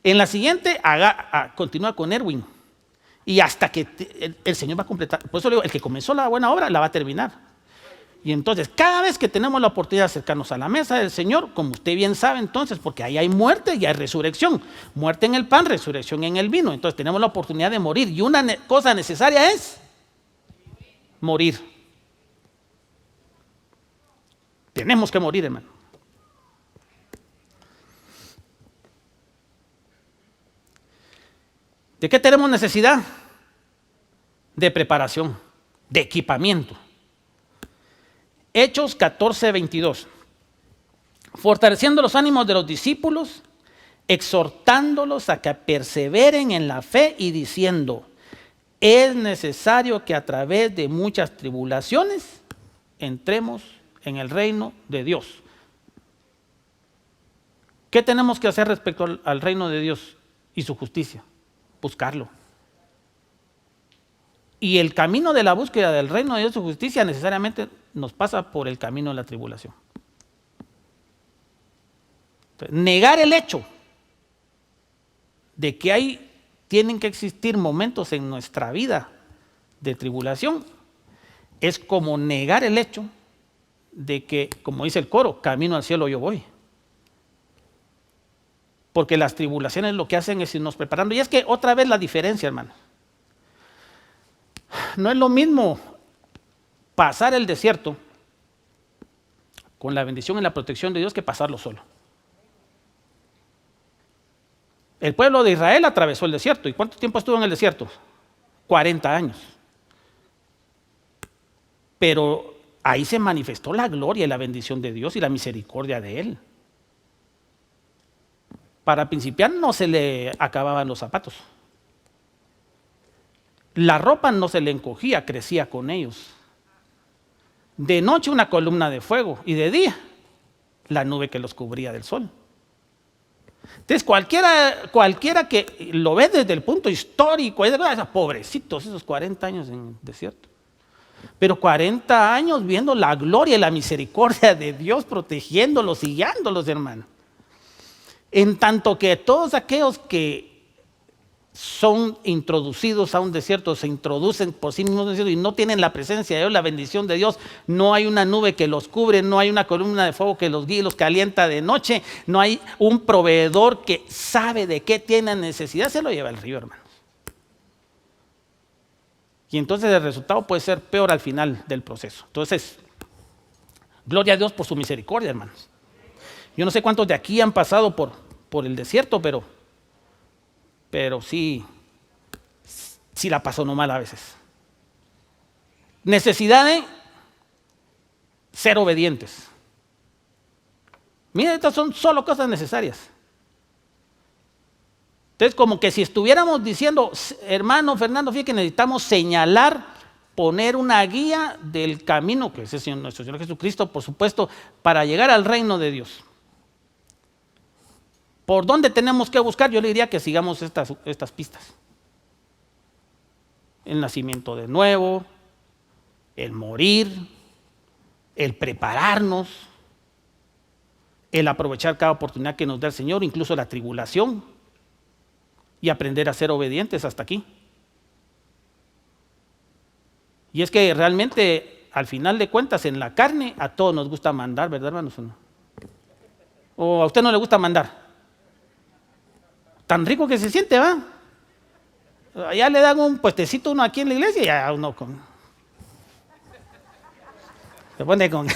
S1: En la siguiente, continúa con Erwin. Y hasta que el Señor va a completar. Por eso le digo, el que comenzó la buena obra la va a terminar. Y entonces, cada vez que tenemos la oportunidad de acercarnos a la mesa del Señor, como usted bien sabe entonces, porque ahí hay muerte y hay resurrección. Muerte en el pan, resurrección en el vino. Entonces tenemos la oportunidad de morir. Y una cosa necesaria es morir. Tenemos que morir, hermano. ¿De qué tenemos necesidad? De preparación, de equipamiento. Hechos 14, 22. Fortaleciendo los ánimos de los discípulos, exhortándolos a que perseveren en la fe y diciendo, es necesario que a través de muchas tribulaciones entremos en el reino de Dios. ¿Qué tenemos que hacer respecto al reino de Dios y su justicia? Buscarlo. Y el camino de la búsqueda del reino de Dios y su justicia necesariamente nos pasa por el camino de la tribulación. Entonces, negar el hecho de que tienen que existir momentos en nuestra vida de tribulación es como negar el hecho de que, como dice el coro, camino al cielo yo voy. Porque las tribulaciones lo que hacen es irnos preparando. Y es que otra vez la diferencia, hermano. No es lo mismo pasar el desierto con la bendición y la protección de Dios que pasarlo solo. El pueblo de Israel atravesó el desierto. ¿Y cuánto tiempo estuvo en el desierto? 40 años. Pero ahí se manifestó la gloria y la bendición de Dios y la misericordia de Él. Para principiar no se le acababan los zapatos. La ropa no se le encogía, crecía con ellos. De noche una columna de fuego y de día la nube que los cubría del sol. Entonces cualquiera que lo ve desde el punto histórico, pobrecitos esos 40 años en el desierto. Pero 40 años viendo la gloria y la misericordia de Dios protegiéndolos y guiándolos, hermano. En tanto que todos aquellos que son introducidos a un desierto, se introducen por sí mismos y no tienen la presencia de Dios, la bendición de Dios, no hay una nube que los cubre, no hay una columna de fuego que los guíe y los calienta de noche, no hay un proveedor que sabe de qué tienen necesidad, se lo lleva el río, hermanos. Y entonces el resultado puede ser peor al final del proceso. Entonces, gloria a Dios por su misericordia, hermanos. Yo no sé cuántos de aquí han pasado por el desierto, pero sí la pasó no mal a veces. Necesidad de ser obedientes. Miren, estas son solo cosas necesarias. Entonces, como que si estuviéramos diciendo, hermano Fernando, fíjate que necesitamos señalar poner una guía del camino, que es el Señor, nuestro Señor Jesucristo, por supuesto, para llegar al reino de Dios. ¿Por dónde tenemos que buscar? Yo le diría que sigamos estas pistas. El nacimiento de nuevo, el morir, el prepararnos, el aprovechar cada oportunidad que nos da el Señor, incluso la tribulación, y aprender a ser obedientes hasta aquí. Y es que realmente, al final de cuentas, en la carne, a todos nos gusta mandar, ¿verdad, hermanos? ¿O a usted no le gusta mandar? Tan rico que se siente, ¿va? Ya le dan un puestecito uno aquí en la iglesia y ya uno se pone con...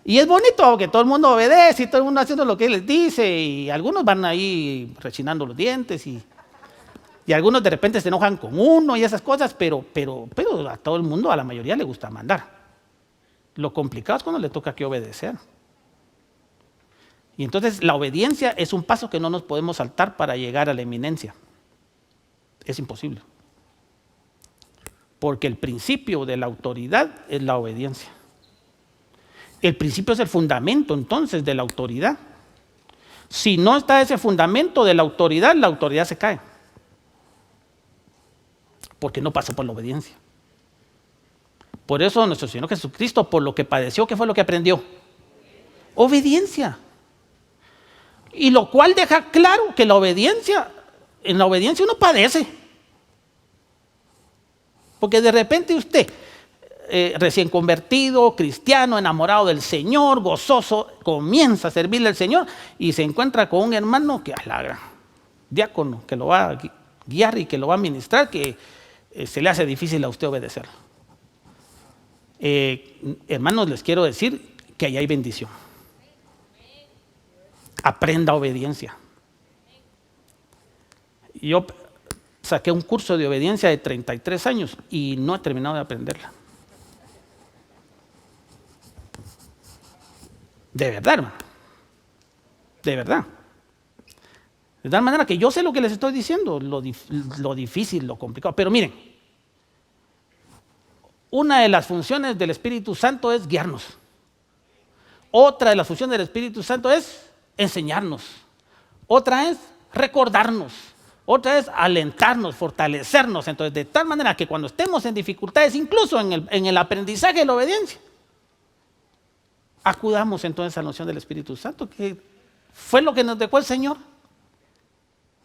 S1: Y es bonito porque todo el mundo obedece y todo el mundo haciendo lo que él les dice, y algunos van ahí rechinando los dientes y algunos de repente se enojan con uno y esas cosas, pero a todo el mundo, a la mayoría le gusta mandar. Lo complicado es cuando le toca que obedecer. Y entonces la obediencia es un paso que no nos podemos saltar para llegar a la eminencia. Es imposible. Porque el principio de la autoridad es la obediencia. El principio es el fundamento entonces de la autoridad. Si no está ese fundamento de la autoridad se cae. Porque no pasa por la obediencia. Por eso nuestro Señor Jesucristo, por lo que padeció, ¿qué fue lo que aprendió? Obediencia. Y lo cual deja claro que en la obediencia uno padece. Porque de repente usted, recién convertido, cristiano, enamorado del Señor, gozoso, comienza a servirle al Señor y se encuentra con un hermano que alagra, diácono, que lo va a guiar y que lo va a ministrar, que se le hace difícil a usted obedecer. Hermanos, les quiero decir que ahí hay bendición. Aprenda obediencia. Yo saqué un curso de obediencia de 33 años y no he terminado de aprenderla. De verdad, hermano. De verdad. De tal manera que yo sé lo que les estoy diciendo, lo difícil, lo complicado. Pero miren, una de las funciones del Espíritu Santo es guiarnos. Otra de las funciones del Espíritu Santo es enseñarnos. Otra es recordarnos. Otra es alentarnos, fortalecernos. Entonces, de tal manera que cuando estemos en dificultades, incluso en el aprendizaje de la obediencia, acudamos entonces a la noción del Espíritu Santo, que fue lo que nos dejó el Señor.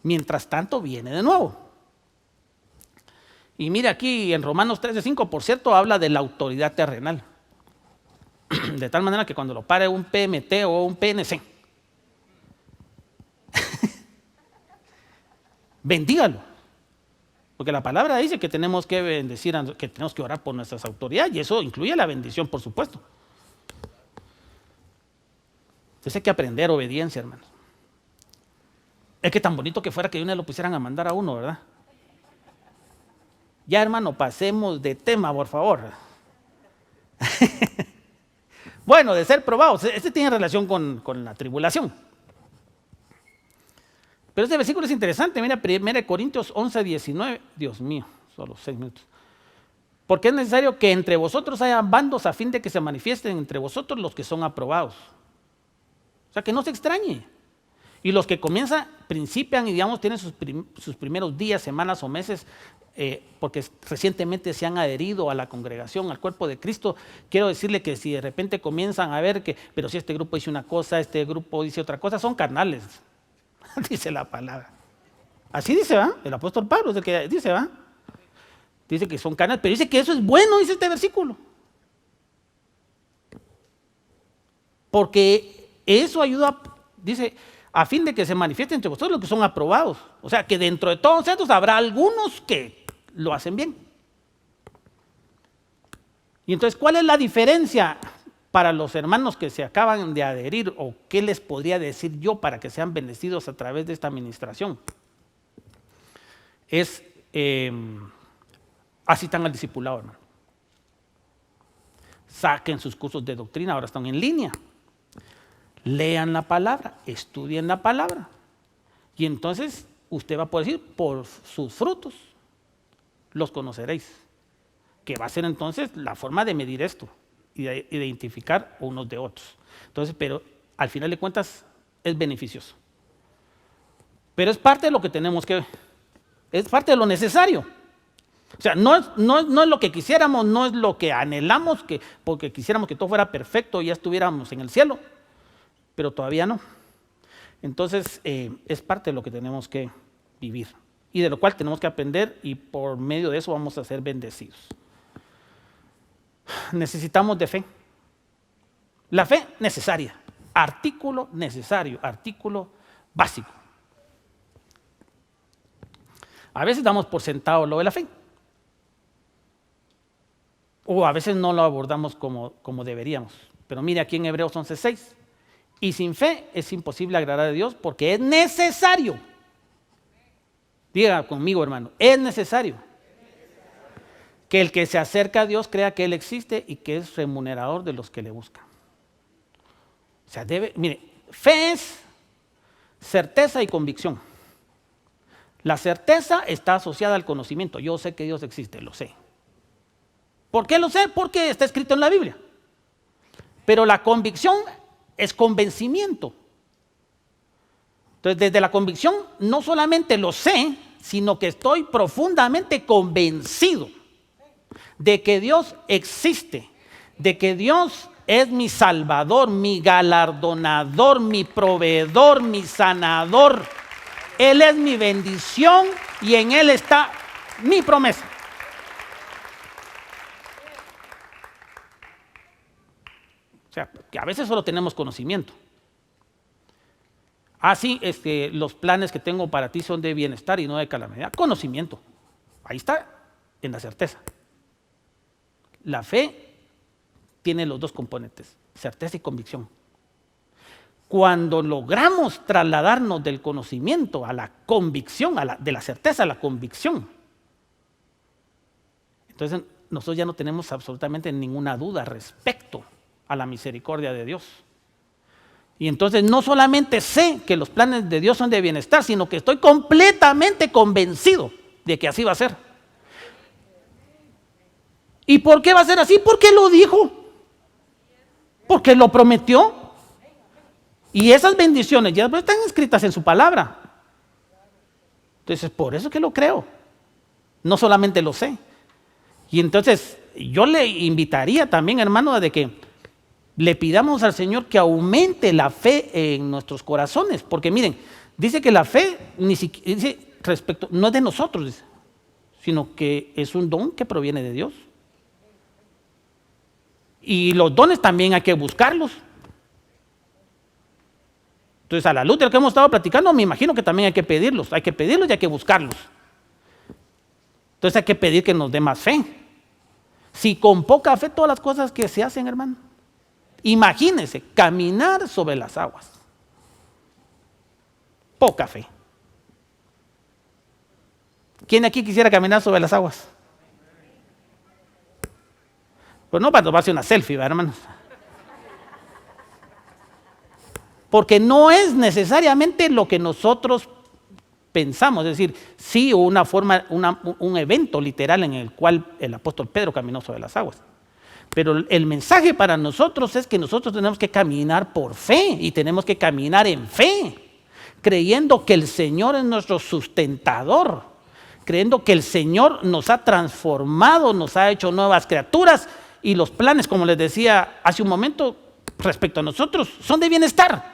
S1: Mientras tanto, viene de nuevo. Y mire aquí en Romanos 13:5, por cierto, habla de la autoridad terrenal. De tal manera que cuando lo pare un PMT o un PNC, bendígalo. Porque la palabra dice que tenemos que bendecir, que tenemos que orar por nuestras autoridades, y eso incluye la bendición, por supuesto. Entonces hay que aprender obediencia, hermanos. Es que tan bonito que fuera que uno lo pusieran a mandar a uno, ¿verdad? Ya, hermano, pasemos de tema, por favor. Bueno, de ser probados. Este tiene relación con la tribulación. Pero este versículo es interesante. Mira, 1 Corintios 11:19. Dios mío, solo 6 minutos. Porque es necesario que entre vosotros haya bandos a fin de que se manifiesten entre vosotros los que son aprobados. O sea, que no se extrañe. Y los que principian y digamos tienen sus primeros días, semanas o meses, porque recientemente se han adherido a la congregación, al cuerpo de Cristo, quiero decirle que si de repente comienzan a ver que, pero si este grupo dice una cosa, este grupo dice otra cosa, son carnales, dice la palabra. Así dice, ¿va? El apóstol Pablo es el que dice, ¿va? Dice que son carnales, pero dice que eso es bueno, dice este versículo. Porque eso ayuda, dice, a fin de que se manifiesten entre vosotros los que son aprobados. O sea, que dentro de todos estos habrá algunos que lo hacen bien. Y entonces, ¿cuál es la diferencia para los hermanos que se acaban de adherir? ¿O qué les podría decir yo para que sean bendecidos a través de esta administración? Es, asistan al discipulado, hermano. Saquen sus cursos de doctrina, ahora están en línea. Lean la palabra, estudien la palabra. Y entonces usted va a poder decir, por sus frutos los conoceréis. Que va a ser entonces la forma de medir esto y de identificar unos de otros. Entonces, pero al final de cuentas es beneficioso. Pero es parte de lo que tenemos que, es parte de lo necesario. O sea, no es lo que quisiéramos, no es lo que anhelamos, porque quisiéramos que todo fuera perfecto y ya estuviéramos en el cielo, pero todavía no. Entonces, es parte de lo que tenemos que vivir y de lo cual tenemos que aprender, y por medio de eso vamos a ser bendecidos. Necesitamos de fe. La fe necesaria, artículo necesario, artículo básico. A veces damos por sentado lo de la fe, o a veces no lo abordamos como deberíamos. Pero mire aquí en Hebreos 11:6, y sin fe es imposible agradar a Dios porque es necesario. Diga conmigo, hermano, es necesario que el que se acerca a Dios crea que Él existe y que es remunerador de los que le buscan. O sea, mire, fe es certeza y convicción. La certeza está asociada al conocimiento. Yo sé que Dios existe, lo sé. ¿Por qué lo sé? Porque está escrito en la Biblia. Pero la convicción es convencimiento. Entonces, desde la convicción no solamente lo sé, sino que estoy profundamente convencido de que Dios existe, de que Dios es mi salvador, mi galardonador, mi proveedor, mi sanador. Él es mi bendición y en Él está mi promesa. O sea, que a veces solo tenemos conocimiento. Sí, los planes que tengo para ti son de bienestar y no de calamidad. Conocimiento. Ahí está, en la certeza. La fe tiene los dos componentes, certeza y convicción. Cuando logramos trasladarnos del conocimiento a la convicción, de la certeza a la convicción, entonces nosotros ya no tenemos absolutamente ninguna duda respecto a la misericordia de Dios. Y entonces no solamente sé que los planes de Dios son de bienestar, sino que estoy completamente convencido de que así va a ser. ¿Y por qué va a ser así? Porque lo dijo, porque lo prometió. Y esas bendiciones ya están escritas en su palabra. Entonces, por eso que lo creo. No solamente lo sé. Y entonces, yo le invitaría también, hermano, de que le pidamos al Señor que aumente la fe en nuestros corazones. Porque miren, dice que la fe ni siquiera, dice, no es de nosotros, dice, sino que es un don que proviene de Dios. Y los dones también hay que buscarlos. Entonces, a la luz de lo que hemos estado platicando, me imagino que también hay que pedirlos y hay que buscarlos. Entonces hay que pedir que nos dé más fe. Si con poca fe todas las cosas que se hacen, hermano, imagínense, caminar sobre las aguas. Poca fe. ¿Quién aquí quisiera caminar sobre las aguas? Pues no para tomarse una selfie, ¿verdad, hermanos? Porque no es necesariamente lo que nosotros pensamos, es decir, sí hubo una forma, un evento literal en el cual el apóstol Pedro caminó sobre las aguas. Pero el mensaje para nosotros es que nosotros tenemos que caminar por fe y tenemos que caminar en fe, creyendo que el Señor es nuestro sustentador, creyendo que el Señor nos ha transformado, nos ha hecho nuevas criaturas y los planes, como les decía hace un momento, respecto a nosotros, son de bienestar.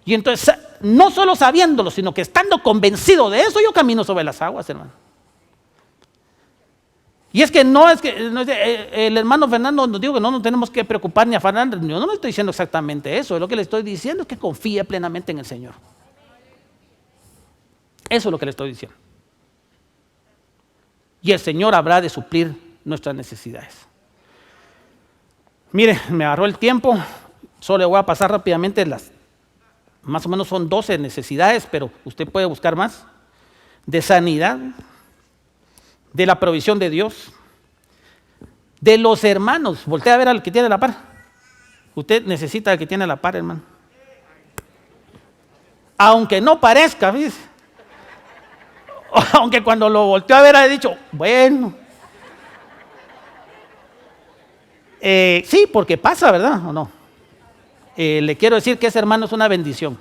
S1: Y entonces, no solo sabiéndolo, sino que estando convencido de eso, yo camino sobre las aguas, hermano. Y es que el hermano Fernando nos dijo que no nos tenemos que preocupar ni afanar. Yo no le estoy diciendo exactamente eso. Lo que le estoy diciendo es que confíe plenamente en el Señor. Eso es lo que le estoy diciendo. Y el Señor habrá de suplir nuestras necesidades. Mire, me agarró el tiempo. Solo le voy a pasar rápidamente más o menos son 12 necesidades, pero usted puede buscar más. De sanidad, de la provisión de Dios, de los hermanos. Voltea a ver al que tiene la par. Usted necesita al que tiene la par, hermano. Aunque no parezca, ¿ves? Aunque cuando lo volteó a ver, ha dicho, bueno. Sí, porque pasa, ¿verdad? ¿O no? Le quiero decir que ese hermano es una bendición.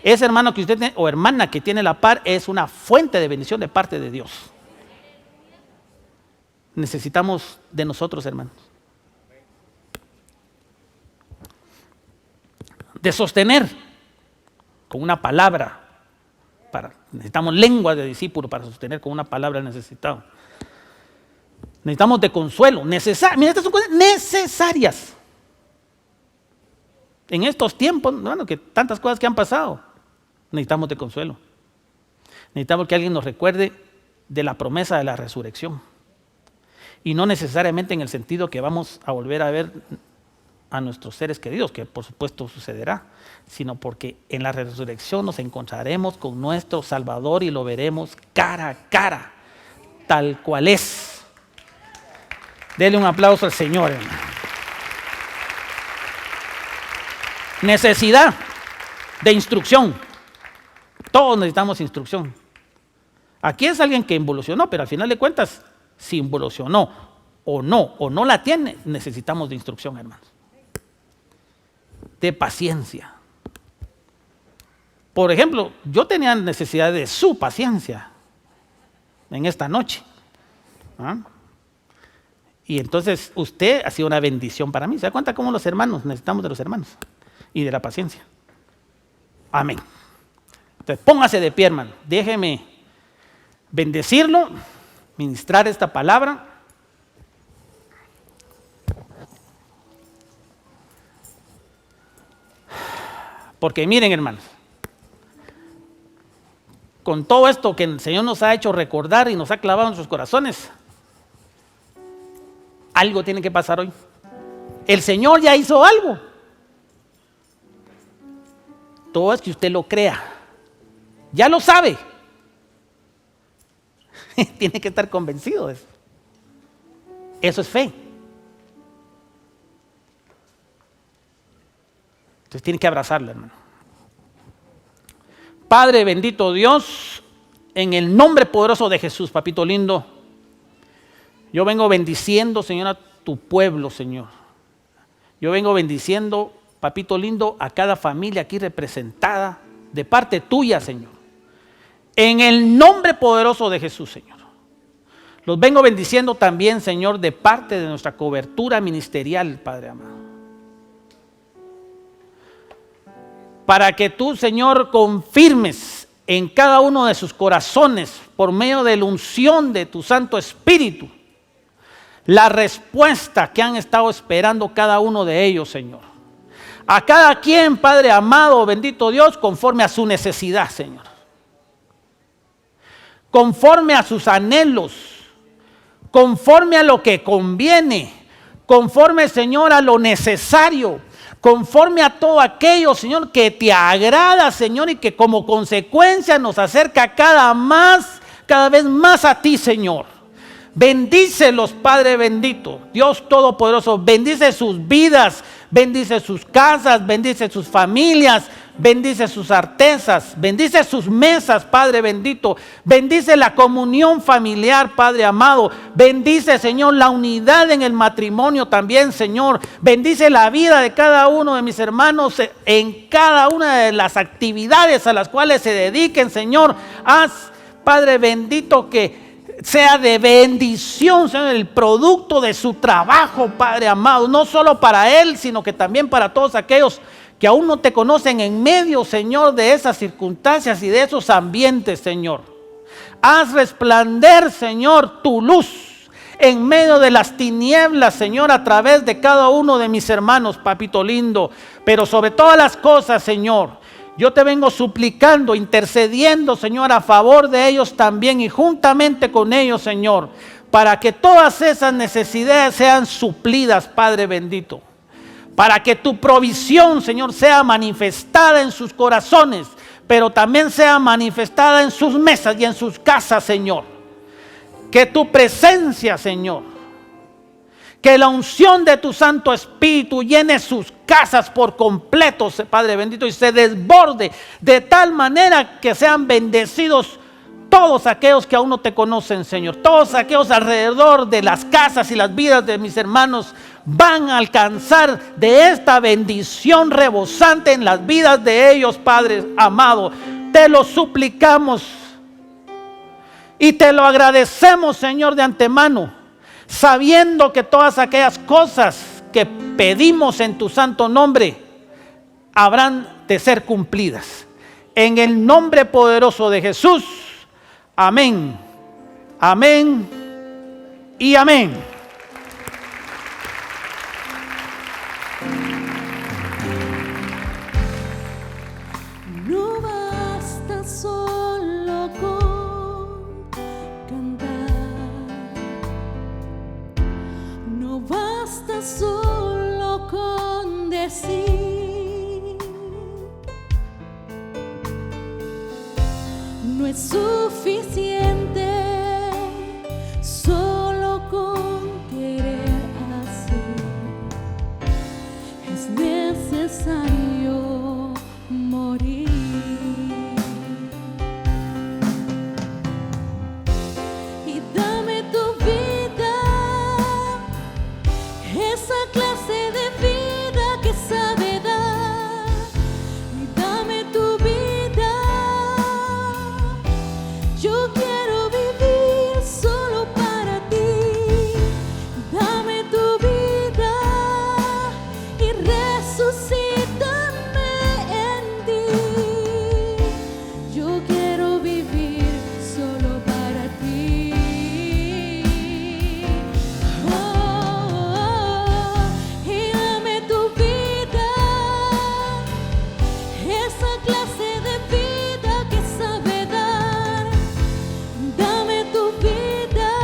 S1: Ese hermano que usted tiene, o hermana que tiene la par, es una fuente de bendición de parte de Dios. Necesitamos de nosotros, hermanos, de sostener con una palabra. Necesitamos lengua de discípulo para sostener con una palabra necesitado. Necesitamos de consuelo. Mira, estas son cosas necesarias. En estos tiempos, bueno, que tantas cosas que han pasado, necesitamos de consuelo. Necesitamos que alguien nos recuerde de la promesa de la resurrección. Y no necesariamente en el sentido que vamos a volver a ver a nuestros seres queridos, que por supuesto sucederá, sino porque en la resurrección nos encontraremos con nuestro Salvador y lo veremos cara a cara, tal cual es. Dele un aplauso al Señor, hermano. Necesidad de instrucción. Todos necesitamos instrucción. Aquí es alguien que involucionó, pero al final de cuentas, si involucionó o no la tiene, necesitamos de instrucción, hermanos. De paciencia. Por ejemplo, yo tenía necesidad de su paciencia en esta noche. ¿Ah? Y entonces usted ha sido una bendición para mí. ¿Se da cuenta cómo los hermanos necesitamos de los hermanos y de la paciencia? Amén. Entonces póngase de pie, hermano. Déjeme bendecirlo, ministrar esta palabra. Porque miren, hermanos, con todo esto que el Señor nos ha hecho recordar y nos ha clavado en nuestros corazones, algo tiene que pasar hoy. El Señor ya hizo algo. Todo es que usted lo crea. Ya lo sabe. Tiene que estar convencido de eso. Eso es fe. Entonces tiene que abrazarlo, hermano. Padre bendito Dios, en el nombre poderoso de Jesús, papito lindo, yo vengo bendiciendo, Señor, a tu pueblo, Señor. Yo vengo bendiciendo, papito lindo, a cada familia aquí representada de parte tuya, Señor. En el nombre poderoso de Jesús, Señor. Los vengo bendiciendo también, Señor, de parte de nuestra cobertura ministerial, Padre amado. Para que tú, Señor, confirmes en cada uno de sus corazones, por medio de la unción de tu Santo Espíritu, la respuesta que han estado esperando cada uno de ellos, Señor. A cada quien, Padre amado, bendito Dios, conforme a su necesidad, Señor. Conforme a sus anhelos, conforme a lo que conviene, conforme, Señor, a lo necesario, conforme a todo aquello, Señor, que te agrada, Señor, y que como consecuencia nos acerca cada vez más a ti, Señor. Bendícelos, Padre bendito, Dios todopoderoso, bendice sus vidas, bendice sus casas, bendice sus familias, bendice sus artesas, bendice sus mesas, Padre bendito, bendice la comunión familiar, Padre amado, bendice, Señor, la unidad en el matrimonio también, Señor, bendice la vida de cada uno de mis hermanos en cada una de las actividades a las cuales se dediquen, Señor. Haz, Padre bendito, que sea de bendición, Señor, el producto de su trabajo, Padre amado, no solo para él, sino que también para todos aquellos que aún no te conocen en medio, Señor, de esas circunstancias y de esos ambientes, Señor. Haz resplandecer, Señor, tu luz en medio de las tinieblas, Señor, a través de cada uno de mis hermanos, papito lindo. Pero sobre todas las cosas, Señor, yo te vengo suplicando, intercediendo, Señor, a favor de ellos también y juntamente con ellos, Señor, para que todas esas necesidades sean suplidas, Padre bendito. Para que tu provisión, Señor, sea manifestada en sus corazones, pero también sea manifestada en sus mesas y en sus casas, Señor. Que tu presencia, Señor, que la unción de tu Santo Espíritu llene sus casas por completo, Padre bendito, y se desborde de tal manera que sean bendecidos todos aquellos que aún no te conocen, Señor, todos aquellos alrededor de las casas y las vidas de mis hermanos van a alcanzar de esta bendición rebosante en las vidas de ellos, Padre amado. Te lo suplicamos y te lo agradecemos, Señor, de antemano, sabiendo que todas aquellas cosas que pedimos en tu santo nombre habrán de ser cumplidas. En el nombre poderoso de Jesús. Amén, amén y amén.
S2: No basta solo con cantar, no basta solo con decir, no es suficiente solo con querer hacer, es necesario morir. Y dame tu vida, esa clase de vida que sabe dar. Y dame tu vida, yo quiero vivir solo para ti. Dame tu vida y resucítame en ti. Yo quiero vivir solo para ti. Y dame tu vida, esa clase de vida que sabe dar. Dame tu vida,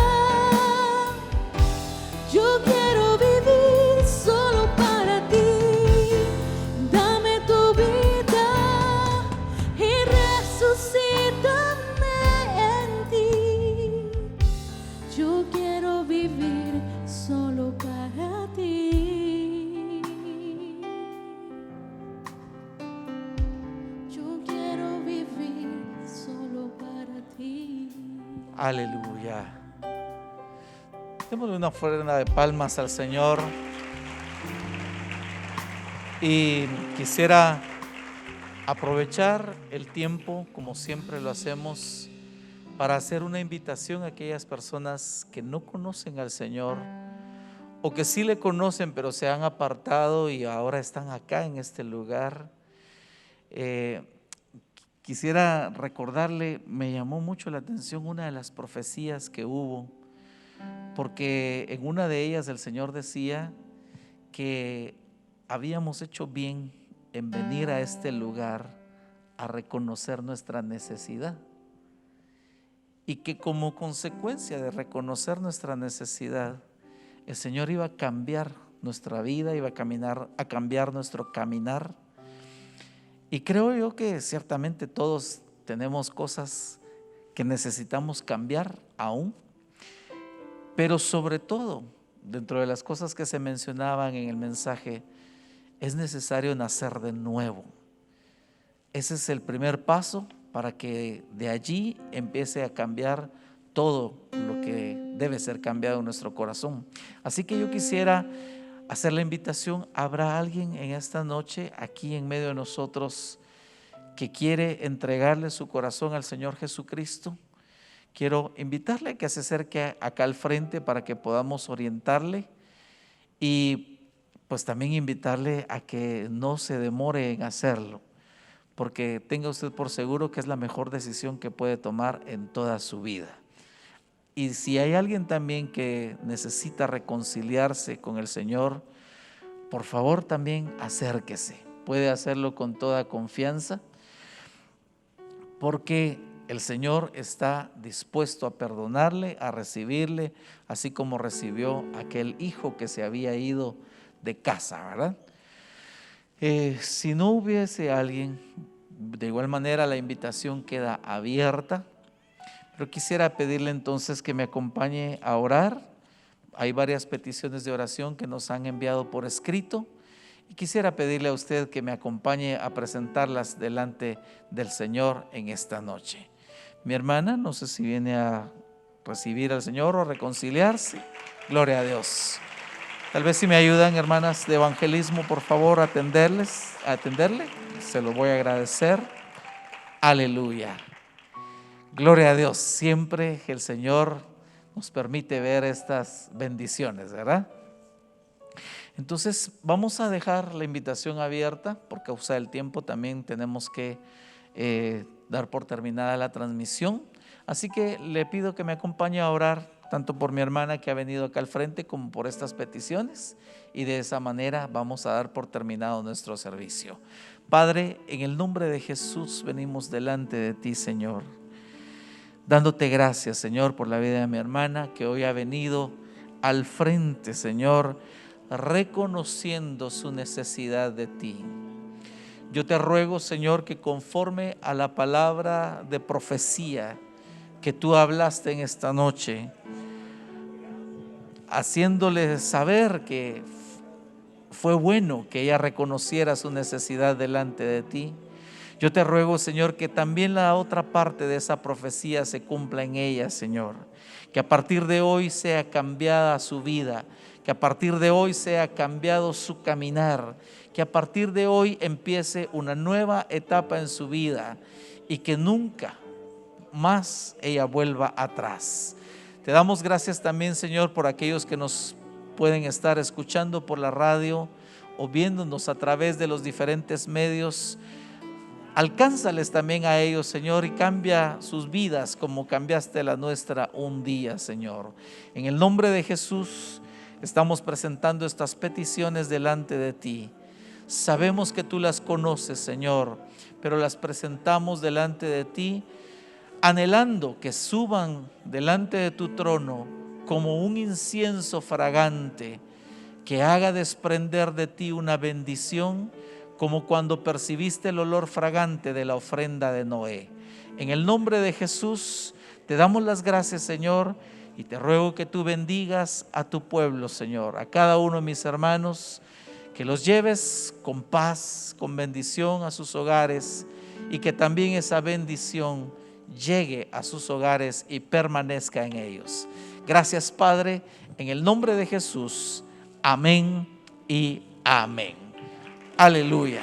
S2: yo quiero vivir solo para ti. Dame tu vida y resucítame en ti. Yo quiero vivir solo para ti. Yo quiero vivir solo para ti.
S3: Aleluya. Démosle una ofrenda de palmas al Señor. Y quisiera aprovechar el tiempo, como siempre lo hacemos, para hacer una invitación a aquellas personas que no conocen al Señor o que sí le conocen pero se han apartado y ahora están acá en este lugar. Quisiera recordarle, me llamó mucho la atención una de las profecías que hubo, porque en una de ellas el Señor decía que habíamos hecho bien en venir a este lugar a reconocer nuestra necesidad, y que como consecuencia de reconocer nuestra necesidad, el Señor iba a cambiar nuestra vida, iba a cambiar nuestro caminar. Y creo yo que ciertamente todos tenemos cosas que necesitamos cambiar aún, pero sobre todo, dentro de las cosas que se mencionaban en el mensaje, es necesario nacer de nuevo. Ese es el primer paso para que de allí empiece a cambiar todo lo que debe ser cambiado en nuestro corazón. Así que yo quisiera hacer la invitación. ¿Habrá alguien en esta noche aquí en medio de nosotros que quiere entregarle su corazón al Señor Jesucristo? Quiero invitarle a que se acerque acá al frente para que podamos orientarle, y pues también invitarle a que no se demore en hacerlo, porque tenga usted por seguro que es la mejor decisión que puede tomar en toda su vida. Y si hay alguien también que necesita reconciliarse con el Señor, por favor también acérquese. Puede hacerlo con toda confianza, porque el Señor está dispuesto a perdonarle, a recibirle, así como recibió a aquel hijo que se había ido de casa, ¿verdad? Si no hubiese alguien, de igual manera la invitación queda abierta, pero quisiera pedirle entonces que me acompañe a orar. Hay varias peticiones de oración que nos han enviado por escrito, y quisiera pedirle a usted que me acompañe a presentarlas delante del Señor en esta noche. Mi hermana, no sé si viene a recibir al Señor o reconciliarse. Gloria a Dios. Tal vez si me ayudan, hermanas de evangelismo, por favor, a atenderle. Se lo voy a agradecer. Aleluya. Gloria a Dios. Siempre el Señor nos permite ver estas bendiciones, ¿verdad? Entonces vamos a dejar la invitación abierta. Por causa del tiempo también tenemos que dar por terminada la transmisión. Así que le pido que me acompañe a orar, tanto por mi hermana que ha venido acá al frente como por estas peticiones, y de esa manera vamos a dar por terminado nuestro servicio. Padre, en el nombre de Jesús venimos delante de ti, Señor, dándote gracias, Señor, por la vida de mi hermana que hoy ha venido al frente, Señor, reconociendo su necesidad de ti. Yo te ruego, Señor, que conforme a la palabra de profecía que tú hablaste en esta noche, haciéndole saber que fue bueno que ella reconociera su necesidad delante de ti, yo te ruego, Señor, que también la otra parte de esa profecía se cumpla en ella, Señor. Que a partir de hoy sea cambiada su vida, que a partir de hoy sea cambiado su caminar, que a partir de hoy empiece una nueva etapa en su vida y que nunca más ella vuelva atrás. Te damos gracias también, Señor, por aquellos que nos pueden estar escuchando por la radio o viéndonos a través de los diferentes medios. Alcánzales también a ellos, Señor, y cambia sus vidas como cambiaste la nuestra un día, Señor. En el nombre de Jesús estamos presentando estas peticiones delante de ti. Sabemos que tú las conoces, Señor, pero las presentamos delante de ti, anhelando que suban delante de tu trono como un incienso fragante que haga desprender de ti una bendición, como cuando percibiste el olor fragante de la ofrenda de Noé. En el nombre de Jesús te damos las gracias, Señor, y te ruego que tú bendigas a tu pueblo, Señor, a cada uno de mis hermanos, que los lleves con paz, con bendición a sus hogares, y que también esa bendición llegue a sus hogares y permanezca en ellos. Gracias, Padre, en el nombre de Jesús. Amén y amén. Aleluya.